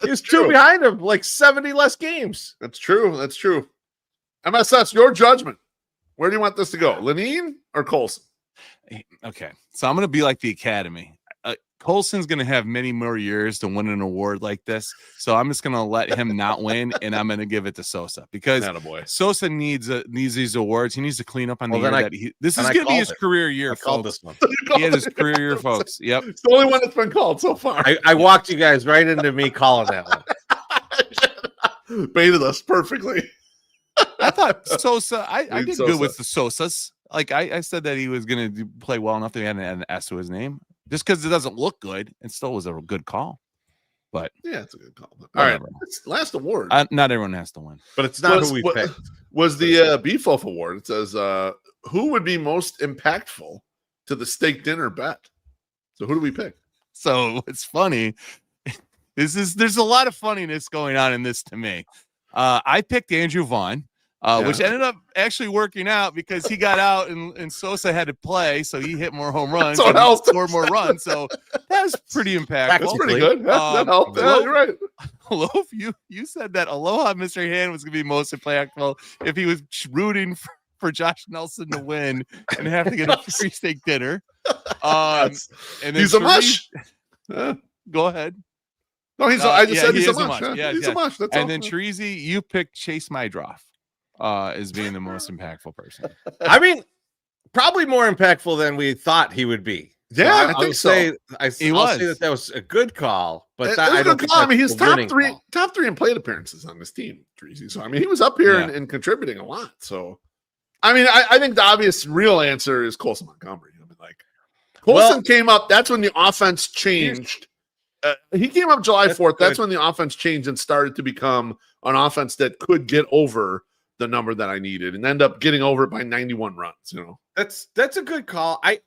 He was 2 behind him, like 70 less games. That's true. That's true. MSS, your judgment. Where do you want this to go? Lenine or Colson? Okay. So I'm going to be like the Academy. Colson's going to have many more years to win an award like this. So I'm just going to let him not win, and I'm going to give it to Sosa because Sosa needs these awards. He needs to clean up on the year this is going to be his career year. I called this one. He had his career year, folks. Yep. It's the only one that's been called so far. I walked you guys right into me calling that one. Baited us perfectly. I thought Sosa, I did good with the Sosas. Like I said that he was going to play well enough that he had an S to his name. Just because it doesn't look good, it still was a good call. But yeah, it's a good call. All right, last award. Not everyone has to win, but it's not who we picked. Was the BeefLoaf award? It says who would be most impactful to the steak dinner bet. So who do we pick? So it's funny. There's a lot of funniness going on in this to me. I picked Andrew Vaughn. Which ended up actually working out because he got out and Sosa had to play, so he hit more home runs and scored more runs. So that was pretty impactful. That's pretty good. That helped. You're right. Loaf, you said that Aloha Mr. Hand was going to be most impactful if he was rooting for Josh Nelson to win and have to get a free steak dinner. And then he's a mush. Go ahead. No, I just said he's a mush. He's a mush. That's and then Chorizy, you picked Chase Mydroff. As being the most impactful person. I mean, probably more impactful than we thought he would be. Yeah, I think so. I'll say that was a good call, but I don't think I mean, he's top three in plate appearances on this team, Chorizy. So I mean, he was up here and contributing a lot. So I mean, I think the obvious real answer is Colson Montgomery. I mean, like Colson came up. That's when the offense changed. He came up July 4th. That's when the offense changed and started to become an offense that could get over the number that I needed and end up getting over it by 91 runs. You know, that's a good call. I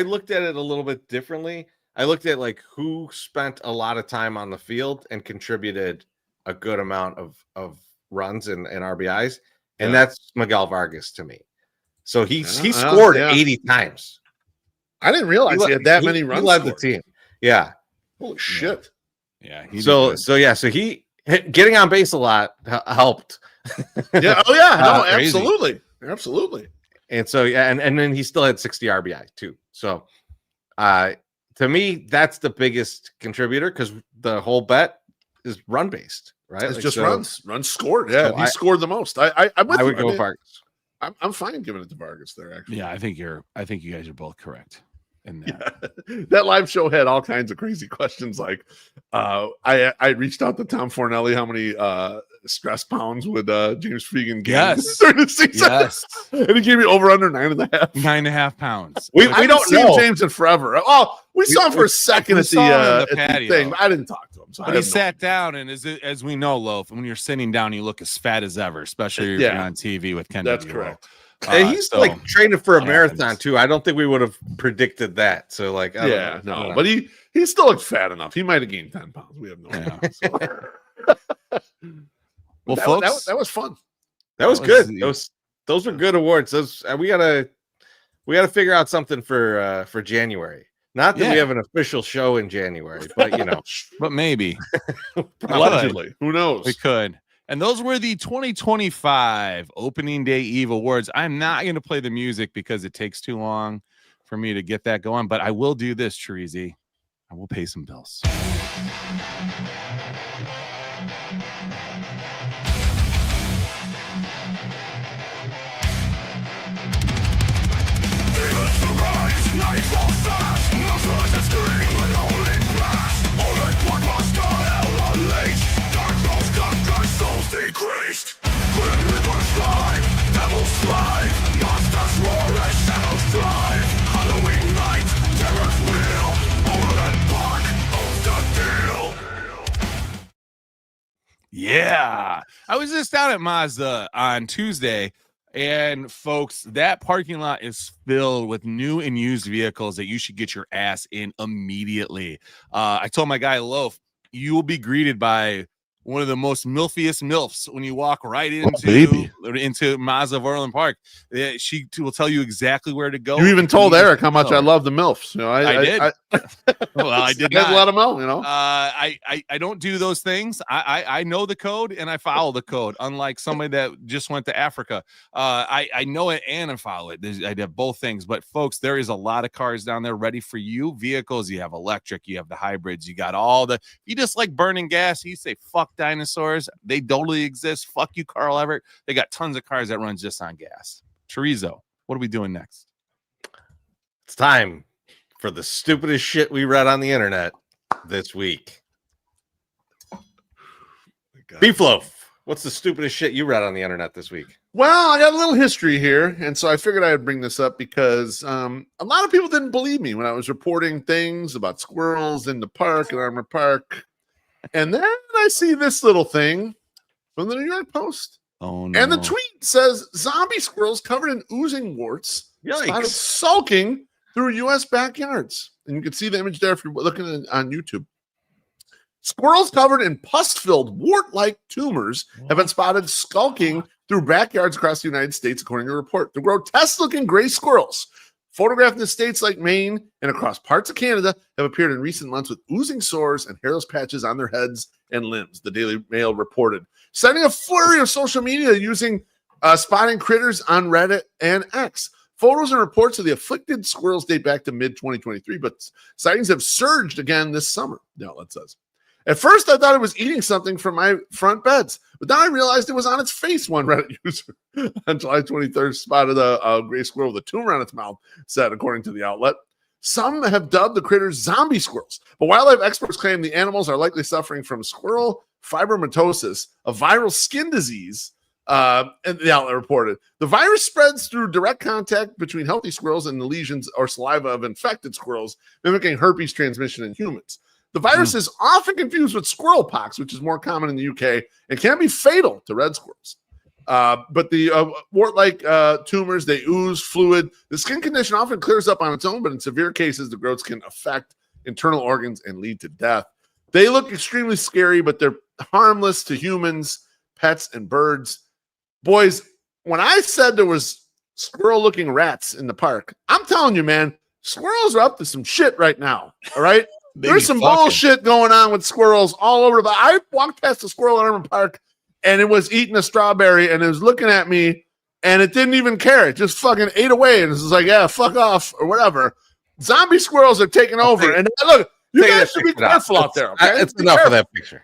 looked at it a little bit differently. I looked at like who spent a lot of time on the field and contributed a good amount of runs and RBIs, and that's Miguel Vargas to me. So he scored 80 times. I didn't realize he had that many runs. He led the team. Yeah. Holy shit. Yeah. So he getting on base a lot helped. Yeah. Oh yeah. No, absolutely. And so and then he still had 60 RBI too. So to me, that's the biggest contributor because the whole bet is run based, right? It's just runs scored. Yeah, so he scored the most. I would go Vargas. I'm fine giving it to Vargas there. Actually, yeah, I think you guys are both correct. That live show had all kinds of crazy questions. Like, I reached out to Tom Fornelli. How many stress pounds would James Fegan gain during the season? Yes, and he gave me over under 9.5. 9.5 pounds. We don't see James in forever. Oh, we saw him for a second at the patio thing. But I didn't talk to him. So but he sat down, and as we know, Loaf, when you're sitting down, you look as fat as ever, especially if you're on TV with Ken. That's correct. And he's like training for a marathon too. I don't think we would have predicted that. So like, I don't know. But he still looked fat enough. He might have gained 10 pounds. We have no idea. So. Well, folks, that was fun. That was good. Those were good awards. We gotta figure out something for January. Not that Yeah. we have an official show in January, but you know, But maybe Allegedly. Who knows? we could. And those were the 2025 Opening Day Eve Awards. I'm not going to play the music because it takes too long for me to get that going, but I will do this, Chorizy. I will pay some bills. Yeah. I was just down at Mazda on Tuesday, and folks, that parking lot is filled with new and used vehicles that you should get your ass in immediately. I told my guy Loaf, you will be greeted by one of the most milfiest milfs when you walk right into Mazda of Orland Park. She will tell you exactly where to go. You even told Eric how much I love the MILFs. You know, I did. Well, I did not. Let him know, you know. I don't do those things. I know the code and I follow the code, unlike somebody that just went to Africa. I know it and I follow it. I did both things. But folks, there is a lot of cars down there ready for you. Vehicles, you have electric, you have the hybrids, you got all the. You just like burning gas. You say fuck dinosaurs. They totally exist. Fuck you, Carl Everett. They got tons of cars that run just on gas. Chorizo, what are we doing next? it's time for the stupidest shit we read on the internet this week. BeefLoaf, what's the stupidest shit you read on the internet this week? Well, I got a little history here, and so I figured I would bring this up because a lot of people didn't believe me when I was reporting things about squirrels in the park at Armour Park. And then I see this little thing from the New York Post. Oh, no. And the tweet says, zombie squirrels covered in oozing warts spotted sulking through U.S. backyards. And you can see the image there if you're looking on YouTube. Squirrels covered in pus-filled wart-like tumors have been spotted skulking through backyards across the United States, according to a report. The grotesque-looking gray squirrels, photographed in states like Maine and across parts of Canada, have appeared in recent months with oozing sores and hairless patches on their heads and limbs, the Daily Mail reported, sending a flurry of social media using spotting critters on Reddit and X. Photos and reports of the afflicted squirrels date back to mid-2023, but sightings have surged again this summer, the outlet says. At first, I thought it was eating something from my front beds, but then I realized it was on its face, one Reddit user on July 23rd spotted a gray squirrel with a tumor on its mouth, said, according to the outlet. Some have dubbed the critters zombie squirrels, but wildlife experts claim the animals are likely suffering from squirrel fibromatosis, a viral skin disease, and the outlet reported. The virus spreads through direct contact between healthy squirrels and the lesions or saliva of infected squirrels, mimicking herpes transmission in humans. The virus is often confused with squirrel pox, which is more common in the UK and can be fatal to red squirrels. But the wart-like tumors, they ooze fluid. The skin condition often clears up on its own, but in severe cases, the growths can affect internal organs and lead to death. They look extremely scary, but they're harmless to humans, pets, and birds. Boys, when I said there was squirrel-looking rats in the park, I'm telling you, man, squirrels are up to some shit right now, all right? There's some bullshit going on with squirrels all over. I walked past a squirrel at Armour Park, and it was eating a strawberry, and it was looking at me, and it didn't even care. It just fucking ate away, and it was like, yeah, fuck off, or whatever. Zombie squirrels are taking over. And look, you guys should be careful out there, okay? It's enough of that picture.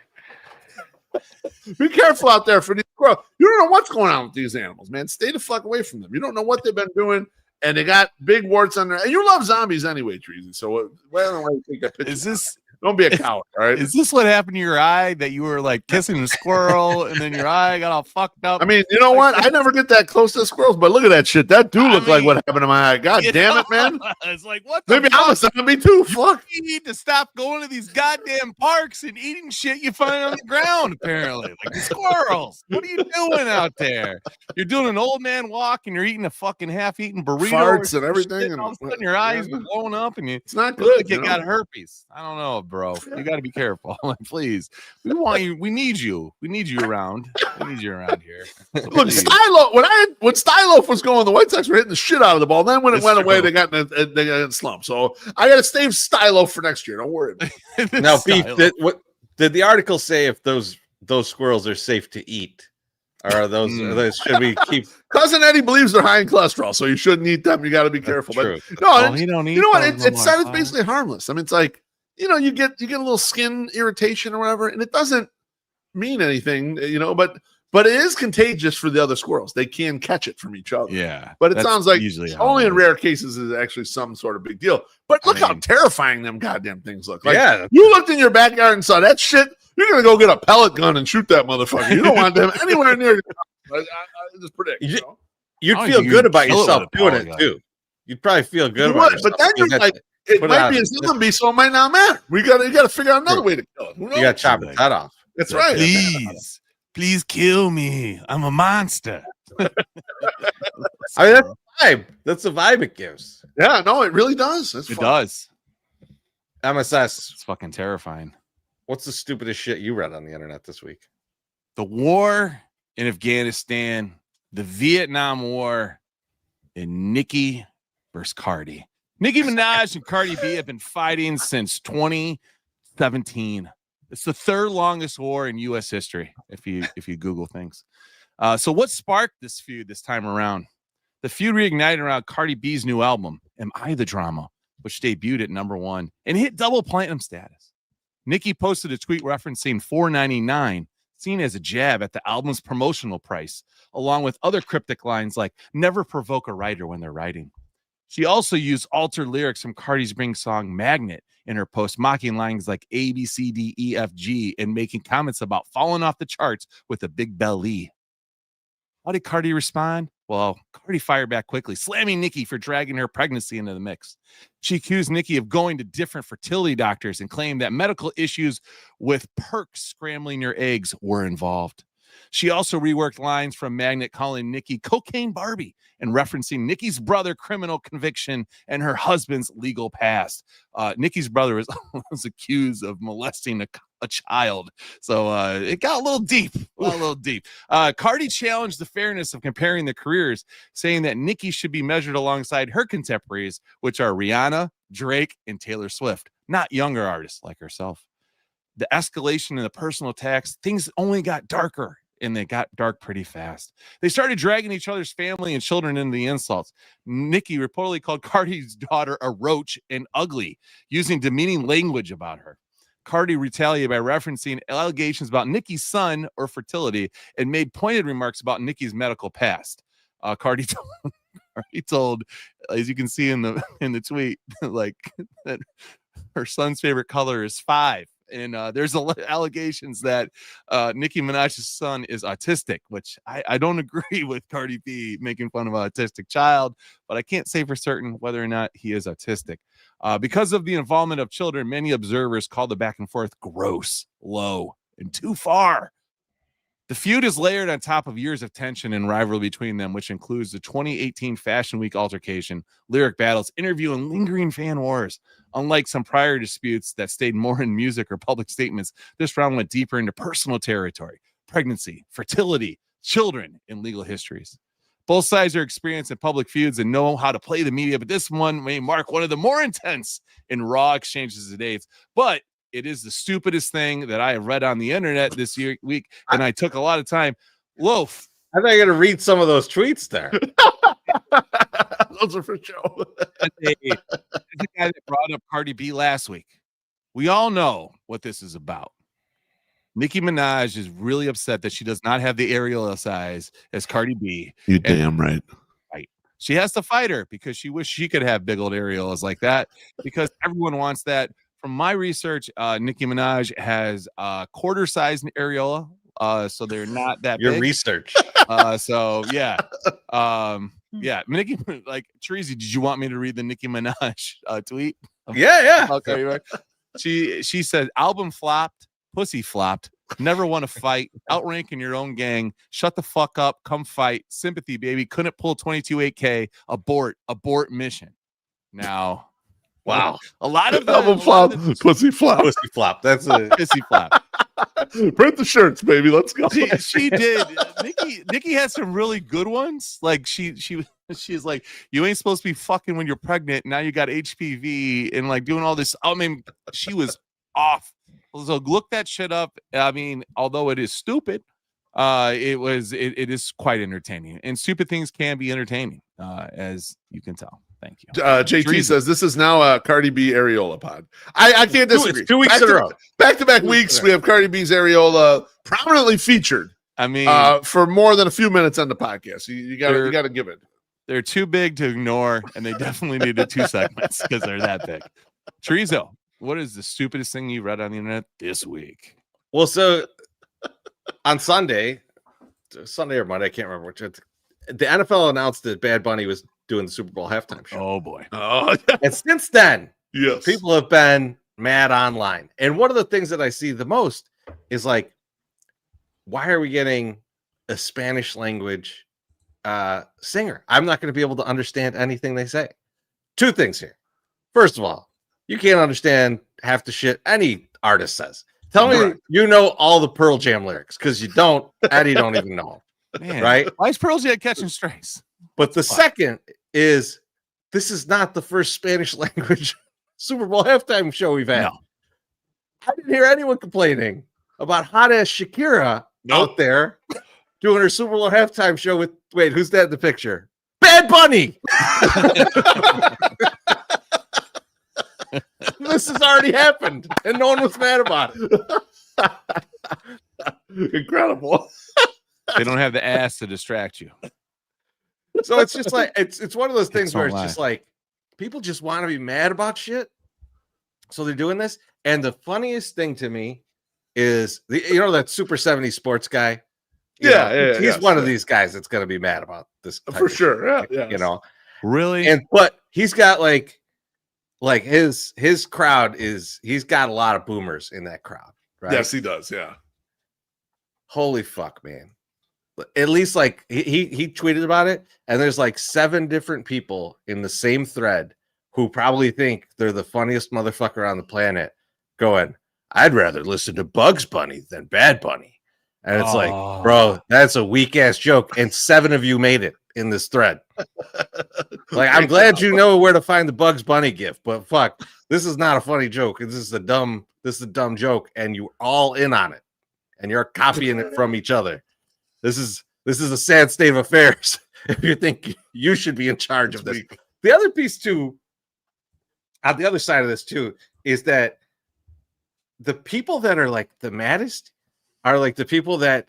Be careful out there for these squirrels. You don't know what's going on with these animals, man. Stay the fuck away from them. You don't know what they've been doing. And they got big warts on there. And you love zombies anyway, Chorizy. So why don't you take a picture? Is this? Don't be a coward, all right? Is this what happened to your eye, that you were like kissing a squirrel and then your eye got all fucked up? I mean, you know what? I never get that close to squirrels, but look at that shit. That do look like what happened to my eye. God damn it, man. It's like, what the Maybe fuck? I'm a zombie too. Fuck. You need to stop going to these goddamn parks and eating shit you find on the ground, apparently. Like squirrels. What are you doing out there? You're doing an old man walk and you're eating a fucking half-eaten burrito. Farts and everything. And all of a sudden your eyes are blowing up and it's not good. Like you got herpes. I don't know. bro. You got to be careful. Please. We want you. We need you. We need you around. We need you around here. So Look, please. Stylo, when Stylo was going, the White Sox were hitting the shit out of the ball. Then when it It's went away, true. they got in a slump. So I got to save Stylo for next year. Don't worry. Now, Beef, did the article say if those squirrels are safe to eat? Or are those should we keep? Cousin Eddie believes they're high in cholesterol, so you shouldn't eat them. You got to be careful. True. But no, Oh, he don't eat. you know what? those It no said more. it's basically harmless. I mean, it's like, you get a little skin irritation or whatever, and it doesn't mean anything, but it is contagious for the other squirrels. They can catch it from each other. Yeah. But it that's sounds like usually how only it in is. rare cases is actually some sort of big deal. But look how mean- terrifying them goddamn things look. Like, Yeah. you looked in your backyard and saw that shit, you're going to go get a pellet gun and shoot that motherfucker. You don't want them anywhere near your house. I just predict. You'd I feel think good you'd about kill it yourself with a doing pellet it gun. too. You'd probably feel good You about would, yourself. but then You you're got like, to it put might out be a a- zombie, so it might not matter. You got to figure out another way to kill it. Who knows? You got to chop its head off. That's right. Please kill me. I'm a monster. I mean, that's the vibe. That's the vibe it gives. Yeah, no, it really does. It's It fun. does. MSS. It's fucking terrifying. What's the stupidest shit you read on the internet this week? The war in Afghanistan, the Vietnam War, and Nicki versus Cardi. Nicki Minaj and Cardi B have been fighting since 2017. It's the third longest war in U.S. history, if you Google things. So what sparked this feud this time around? The feud reignited around Cardi B's new album, Am I the Drama, which debuted at #1 and hit double platinum status. Nicki posted a tweet referencing $4.99, seen as a jab at the album's promotional price, along with other cryptic lines like never provoke a writer when they're writing. She also used altered lyrics from Cardi's Bing song Magnet in her post, mocking lines like A, B, C, D, E, F, G, and making comments about falling off the charts with a big belly. How did Cardi respond? Well, Cardi fired back quickly, slamming Nicki for dragging her pregnancy into the mix. She accused Nicki of going to different fertility doctors and claimed that medical issues with perks scrambling your eggs were involved. She also reworked lines from Magnet calling Nicki Cocaine Barbie and referencing Nicki's brother criminal conviction and her husband's legal past. Nicki's brother was accused of molesting a child. So it got a little deep. Cardi challenged the fairness of comparing the careers, saying that Nicki should be measured alongside her contemporaries, which are Rihanna, Drake, and Taylor Swift, not younger artists like herself. The escalation in the personal attacks, things only got darker, and they got dark pretty fast. They started dragging each other's family and children into the insults. Nicki reportedly called Cardi's daughter a roach and ugly, using demeaning language about her. Cardi retaliated by referencing allegations about Nicki's son or fertility and made pointed remarks about Nicki's medical past. Cardi told, as you can see in the tweet, like that her son's favorite color is 5. And there's allegations that Nicki Minaj's son is autistic, which I don't agree with Cardi B making fun of an autistic child, but I can't say for certain whether or not he is autistic. Because of the involvement of children, many observers call the back and forth gross, low, and too far. The feud is layered on top of years of tension and rivalry between them, which includes the 2018 Fashion Week altercation, lyric battles, interview, and lingering fan wars. Unlike some prior disputes that stayed more in music or public statements, this round went deeper into personal territory, pregnancy, fertility, children, and legal histories. Both sides are experienced in public feuds and know how to play the media, but this one may mark one of the more intense and raw exchanges of dates. But it is the stupidest thing that I have read on the internet this week, and I took a lot of time. Loaf. I think I got to read some of those tweets there. Those are for show. The guy that brought up Cardi B last week. We all know what this is about. Nicki Minaj is really upset that she does not have the areola size as Cardi B. You damn right. Right. She has to fight her because she wishes she could have big old areolas like that because everyone wants that. From my research, Nicki Minaj has quarter-sized areola, so they're not that Your big. research. So yeah. Yeah, Nicki, like Chorizy, did you want me to read the Nicki Minaj tweet? Yeah. Okay, right. She said, album flopped, pussy flopped, never won a fight, outranking your own gang, shut the fuck up, come fight, sympathy, baby, couldn't pull 22.8K, abort mission. Now, Wow. A lot of Elbow flop, pussy flop. Pussy flop. That's a pissy flop. Print the shirts, baby. Let's go. She did. Nikki has some really good ones. Like she's like, you ain't supposed to be fucking when you're pregnant. Now you got HPV and like doing all this. I mean, she was off. So look that shit up. I mean, although it is stupid, it is quite entertaining, and stupid things can be entertaining, as you can tell. Thank you. JT says this is now a Cardi B areola pod. I can't disagree. It's 2 weeks in a row. Back-to-back weeks, we have Cardi B's areola prominently featured. I mean, for more than a few minutes on the podcast. You got to give it. They're too big to ignore, and they definitely needed 2 segments because they're that big. Chorizo, what is the stupidest thing you read on the internet this week? Well, so on Sunday or Monday, I can't remember which. The NFL announced that Bad Bunny was doing the Super Bowl halftime show. Oh boy! And since then, yes, people have been mad online. And one of the things that I see the most is like, why are we getting a Spanish language singer? I'm not going to be able to understand anything they say. 2 things here. First of all, you can't understand half the shit any artist says. Tell me you know all the Pearl Jam lyrics, because you don't. Eddie don't even know. Man, right? Why is Pearl Jam catching strays? But the second is, this is not the first Spanish language Super Bowl halftime show we've had. No. I didn't hear anyone complaining about hot ass Shakira out there doing her Super Bowl halftime show with, wait, who's that in the picture? Bad Bunny. This has already happened, and no one was mad about it. Incredible. They don't have the ass to distract you. So it's just like it's one of those things where it's lie. just like people just want to be mad about shit. So they're doing this. And the funniest thing to me is that Super 70 sports guy. He's one of these guys that's gonna be mad about this for sure. Really? But he's got like his crowd he's got a lot of boomers in that crowd, right? Yes, he does. Yeah. Holy fuck, man. At least like he tweeted about it, and there's like 7 different people in the same thread who probably think they're the funniest motherfucker on the planet going, I'd rather listen to Bugs Bunny than Bad Bunny. And it's like, bro, that's a weak ass joke. And 7 of you made it in this thread. Like, I'm glad you know where to find the Bugs Bunny gift, but fuck, this is not a funny joke. This is a dumb joke, and you're all in on it, and you're copying it from each other. This is a sad state of affairs if you think you should be in charge of this. The other piece too, on the other side of this too, is that the people that are like the maddest are like the people that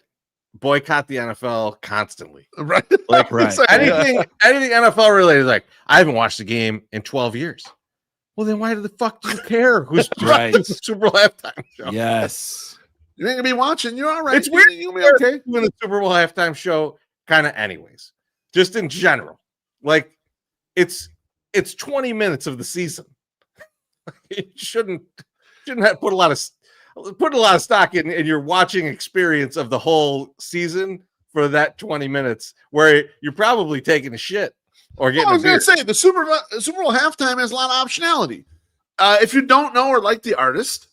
boycott the NFL constantly. Right. Like anything NFL related, like, I haven't watched the game in 12 years. Well, then why the fuck do you care who's right the Super Bowl halftime show? Yes. You ain't gonna be watching. You're all right. It's weird. You'll be okay. Doing a Super Bowl halftime show, kind of anyways. Just in general. Like, it's 20 minutes of the season. You shouldn't have put a lot of stock in your watching experience of the whole season for that 20 minutes where you're probably taking a shit or getting I was going to say the Super Bowl halftime has a lot of optionality. If you don't know or like the artist,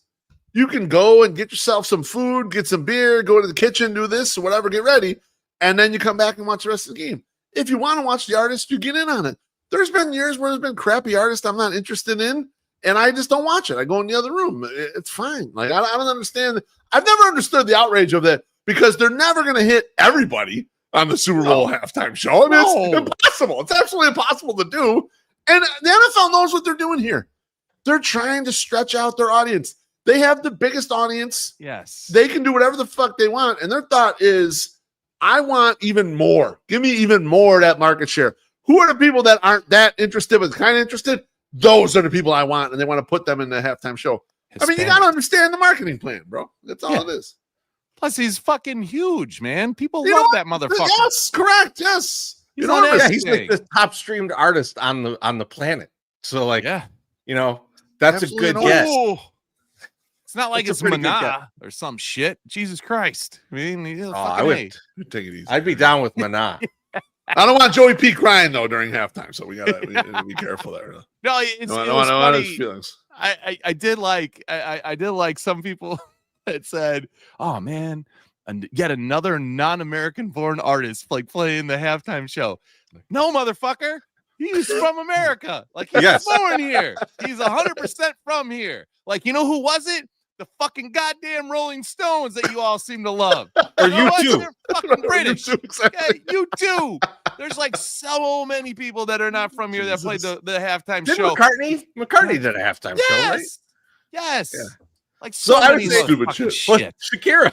you can go and get yourself some food, get some beer, go to the kitchen, do this or whatever, get ready, and then you come back and watch the rest of the game. If you want to watch the artist, you get in on it. There's been years where there's been crappy artists I'm not interested in, and I just don't watch it. I go in the other room. It's fine. Like, I don't understand. I've never understood the outrage of that, because they're never going to hit everybody on the Super Bowl halftime show. I mean, it's impossible. It's absolutely impossible to do. And the NFL knows what they're doing here. They're trying to stretch out their audience. They have the biggest audience. Yes. They can do whatever the fuck they want. And their thought is, I want even more. Give me even more of that market share. Who are the people that aren't that interested but kind of interested? Those are the people I want, and they want to put them in the halftime show. I mean, you got to understand the marketing plan, bro. That's all it is. Plus, he's fucking huge, man. People love that motherfucker. Yes, correct. Yes. He's like the top streamed artist on the planet. So, like, that's absolutely a good guess. It's not like it's Mana or some shit. Jesus Christ. I mean, I would take it easy. I'd be down with Mana. I don't want Joey P crying though during halftime, so we gotta be careful there. No, I don't want his feelings. I did like some people that said, "Oh man, and yet another non-American born artist like playing the halftime show." No, motherfucker, he's from America. Like he's born here. He's 100% from here. Like, you know who was it? The fucking goddamn Rolling Stones that you all seem to love. Or you too. They're fucking British. Exactly. Yeah, you too. There's like so many people that are not from here that played the halftime Did show. McCartney did a halftime show, right? Yes. Yeah. Like So I would say stupid shit. Shakira.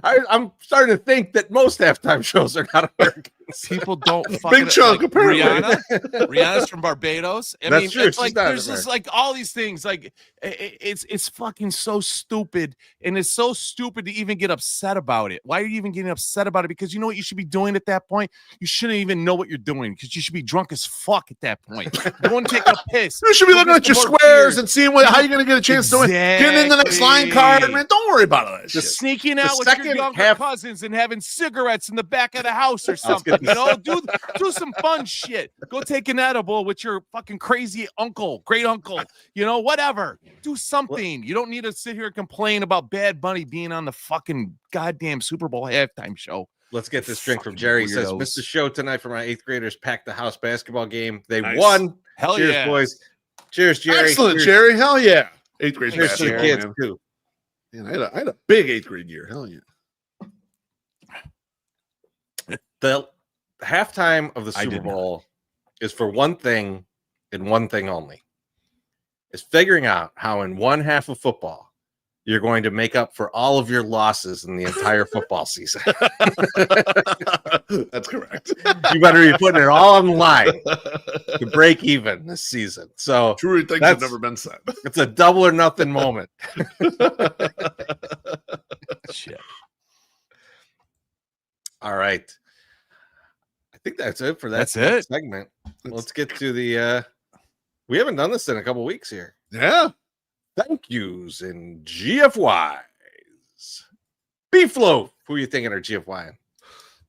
I'm starting to think that most halftime shows are not Americans. People don't Big chunk, apparently. Rihanna's from Barbados. That's true. It's like She's not there's just like all these things. Like it's fucking so stupid, and it's so stupid to even get upset about it. Why are you even getting upset about it? Because you know what you should be doing at that point. You shouldn't even know what you're doing because you should be drunk as fuck at that point. Go and take a piss. You should be looking at your squares and seeing how you're going to get a chance to win. Getting in the next line card, man. Don't worry about all that shit. Sneaking out with your younger cousins and having cigarettes in the back of the house or something. You know, do some fun shit. Go take an edible with your fucking crazy uncle, great uncle. You know, whatever. Do something. You don't need to sit here and complain about Bad Bunny being on the fucking goddamn Super Bowl halftime show. Let's get this drink from Jerry. He says, missed the show tonight for my 8th graders packed the house basketball game. They won. Hell cheers, yeah. boys. Cheers, Jerry. Excellent, cheers. Jerry. Hell yeah. 8th grade Cheers to the basketball, kids, man. too. Man, I had a big 8th grade year. Hell yeah. The halftime of the Super Bowl is for one thing and one thing only. Is figuring out how in one half of football you're going to make up for all of your losses in the entire football season. That's correct. You better be putting it all on the line to break even this season. So Truly things have never been said. It's a double or nothing moment. Shit. All right. I think that's it for that segment. Let's get to the we haven't done this in a couple weeks here. Yeah. Thank yous and GFYs. BeefLoaf. Who are you thinking are GFY?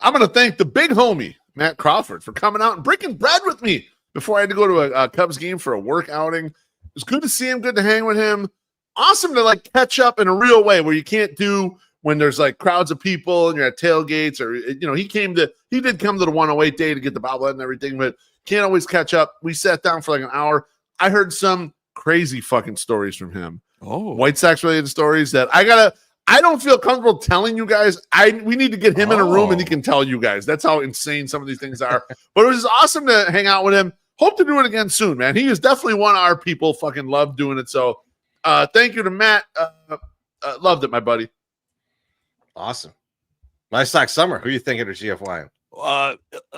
I'm going to thank the big homie, Matt Crawford, for coming out and breaking bread with me before I had to go to a Cubs game for a work outing. It was good to see him, good to hang with him. Awesome to like catch up in a real way where you can't do when there's like crowds of people and you're at tailgates or, you know, he did come to the 108 day to get the bobblehead and everything, but can't always catch up. We sat down for like an hour. I heard some crazy fucking stories from him. Oh, White Sox related stories that I don't feel comfortable telling you guys. We need to get him in a room and he can tell you guys. That's how insane some of these things are. But it was awesome to hang out with him. Hope to do it again soon, man. He is definitely one of our people. Fucking love doing it. So thank you to Matt. Loved it, my buddy. Awesome. MySoxSummer. Who are you thinking are GFY?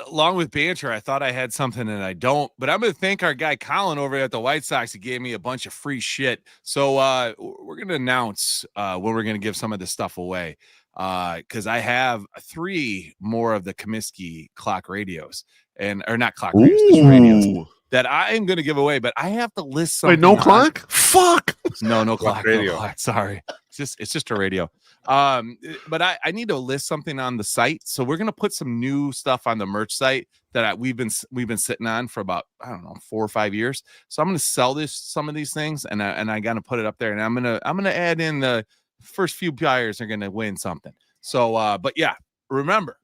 Along with banter, I thought I had something and I don't, but I'm going to thank our guy Colin over at the White Sox. He gave me a bunch of free shit. So we're going to announce when we're going to give some of this stuff away because I have 3 more of the Comiskey clock radios or not clock radios, just radios that I am going to give away, but I have to list something. Wait, no clock? Fuck. No clock radio. Radio. No clock, sorry. It's just a radio. But I need to list something on the site. So we're gonna put some new stuff on the merch site that we've been sitting on for about 4 or 5 years. So I'm gonna sell some of these things and I gotta put it up there and I'm gonna add in the first few buyers are gonna win something. So but yeah, remember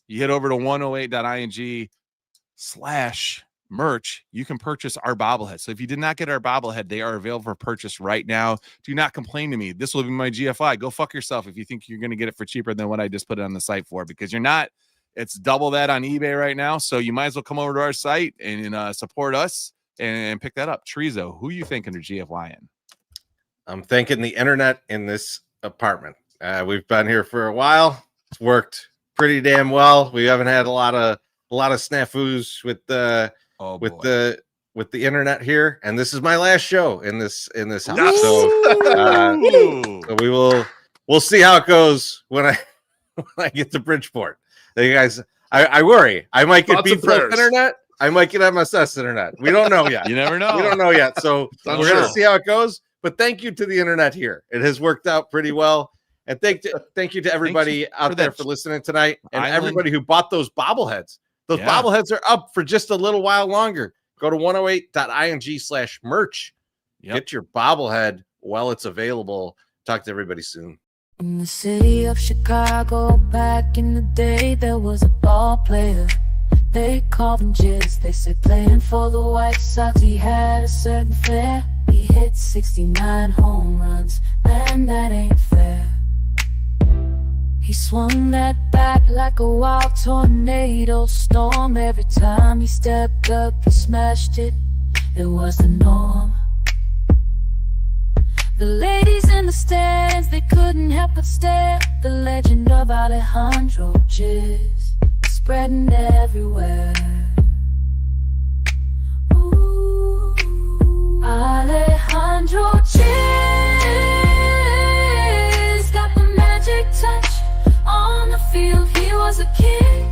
you head over to 108.ing/merch, you can purchase our bobblehead. So if you did not get our bobblehead, they are available for purchase right now. Do not complain to me. This will be my GFI. Go fuck yourself if you think you're going to get it for cheaper than what I just put it on the site for, because you're not. It's double that on eBay right now. So you might as well come over to our site and support us and pick that up. Chorizo, who you thinking are GFY in? I'm thinking the internet in this apartment. We've been here for a while. It's worked pretty damn well. We haven't had a lot of snafus with the with the internet here, and this is my last show in this house. Yes. So we'll see how it goes when I get to Bridgeport. You guys, I worry. I might get BeefLoaf internet. I might get MSS internet. We don't know yet. You never know. We don't know yet. So we're gonna see how it goes. But thank you to the internet here. It has worked out pretty well. And thank you to everybody out there for listening tonight, and everybody who bought those bobbleheads. Those bobbleheads are up for just a little while longer. Go to 108.ing/merch. Get your bobblehead while it's available. Talk to everybody soon. In the city of Chicago, back in the day, there was a ball player. They called him Jizz. They said playing for the White Sox, he had a certain flair. He hit 69 home runs, man, that ain't fair. He swung that bat like a wild tornado storm. Every time he stepped up, he smashed it. It was the norm. The ladies in the stands, they couldn't help but stare. The legend of Alejandro Jizz spreading everywhere. Ooh, Alejandro Jizz got the magic touch. On the field, he was a king.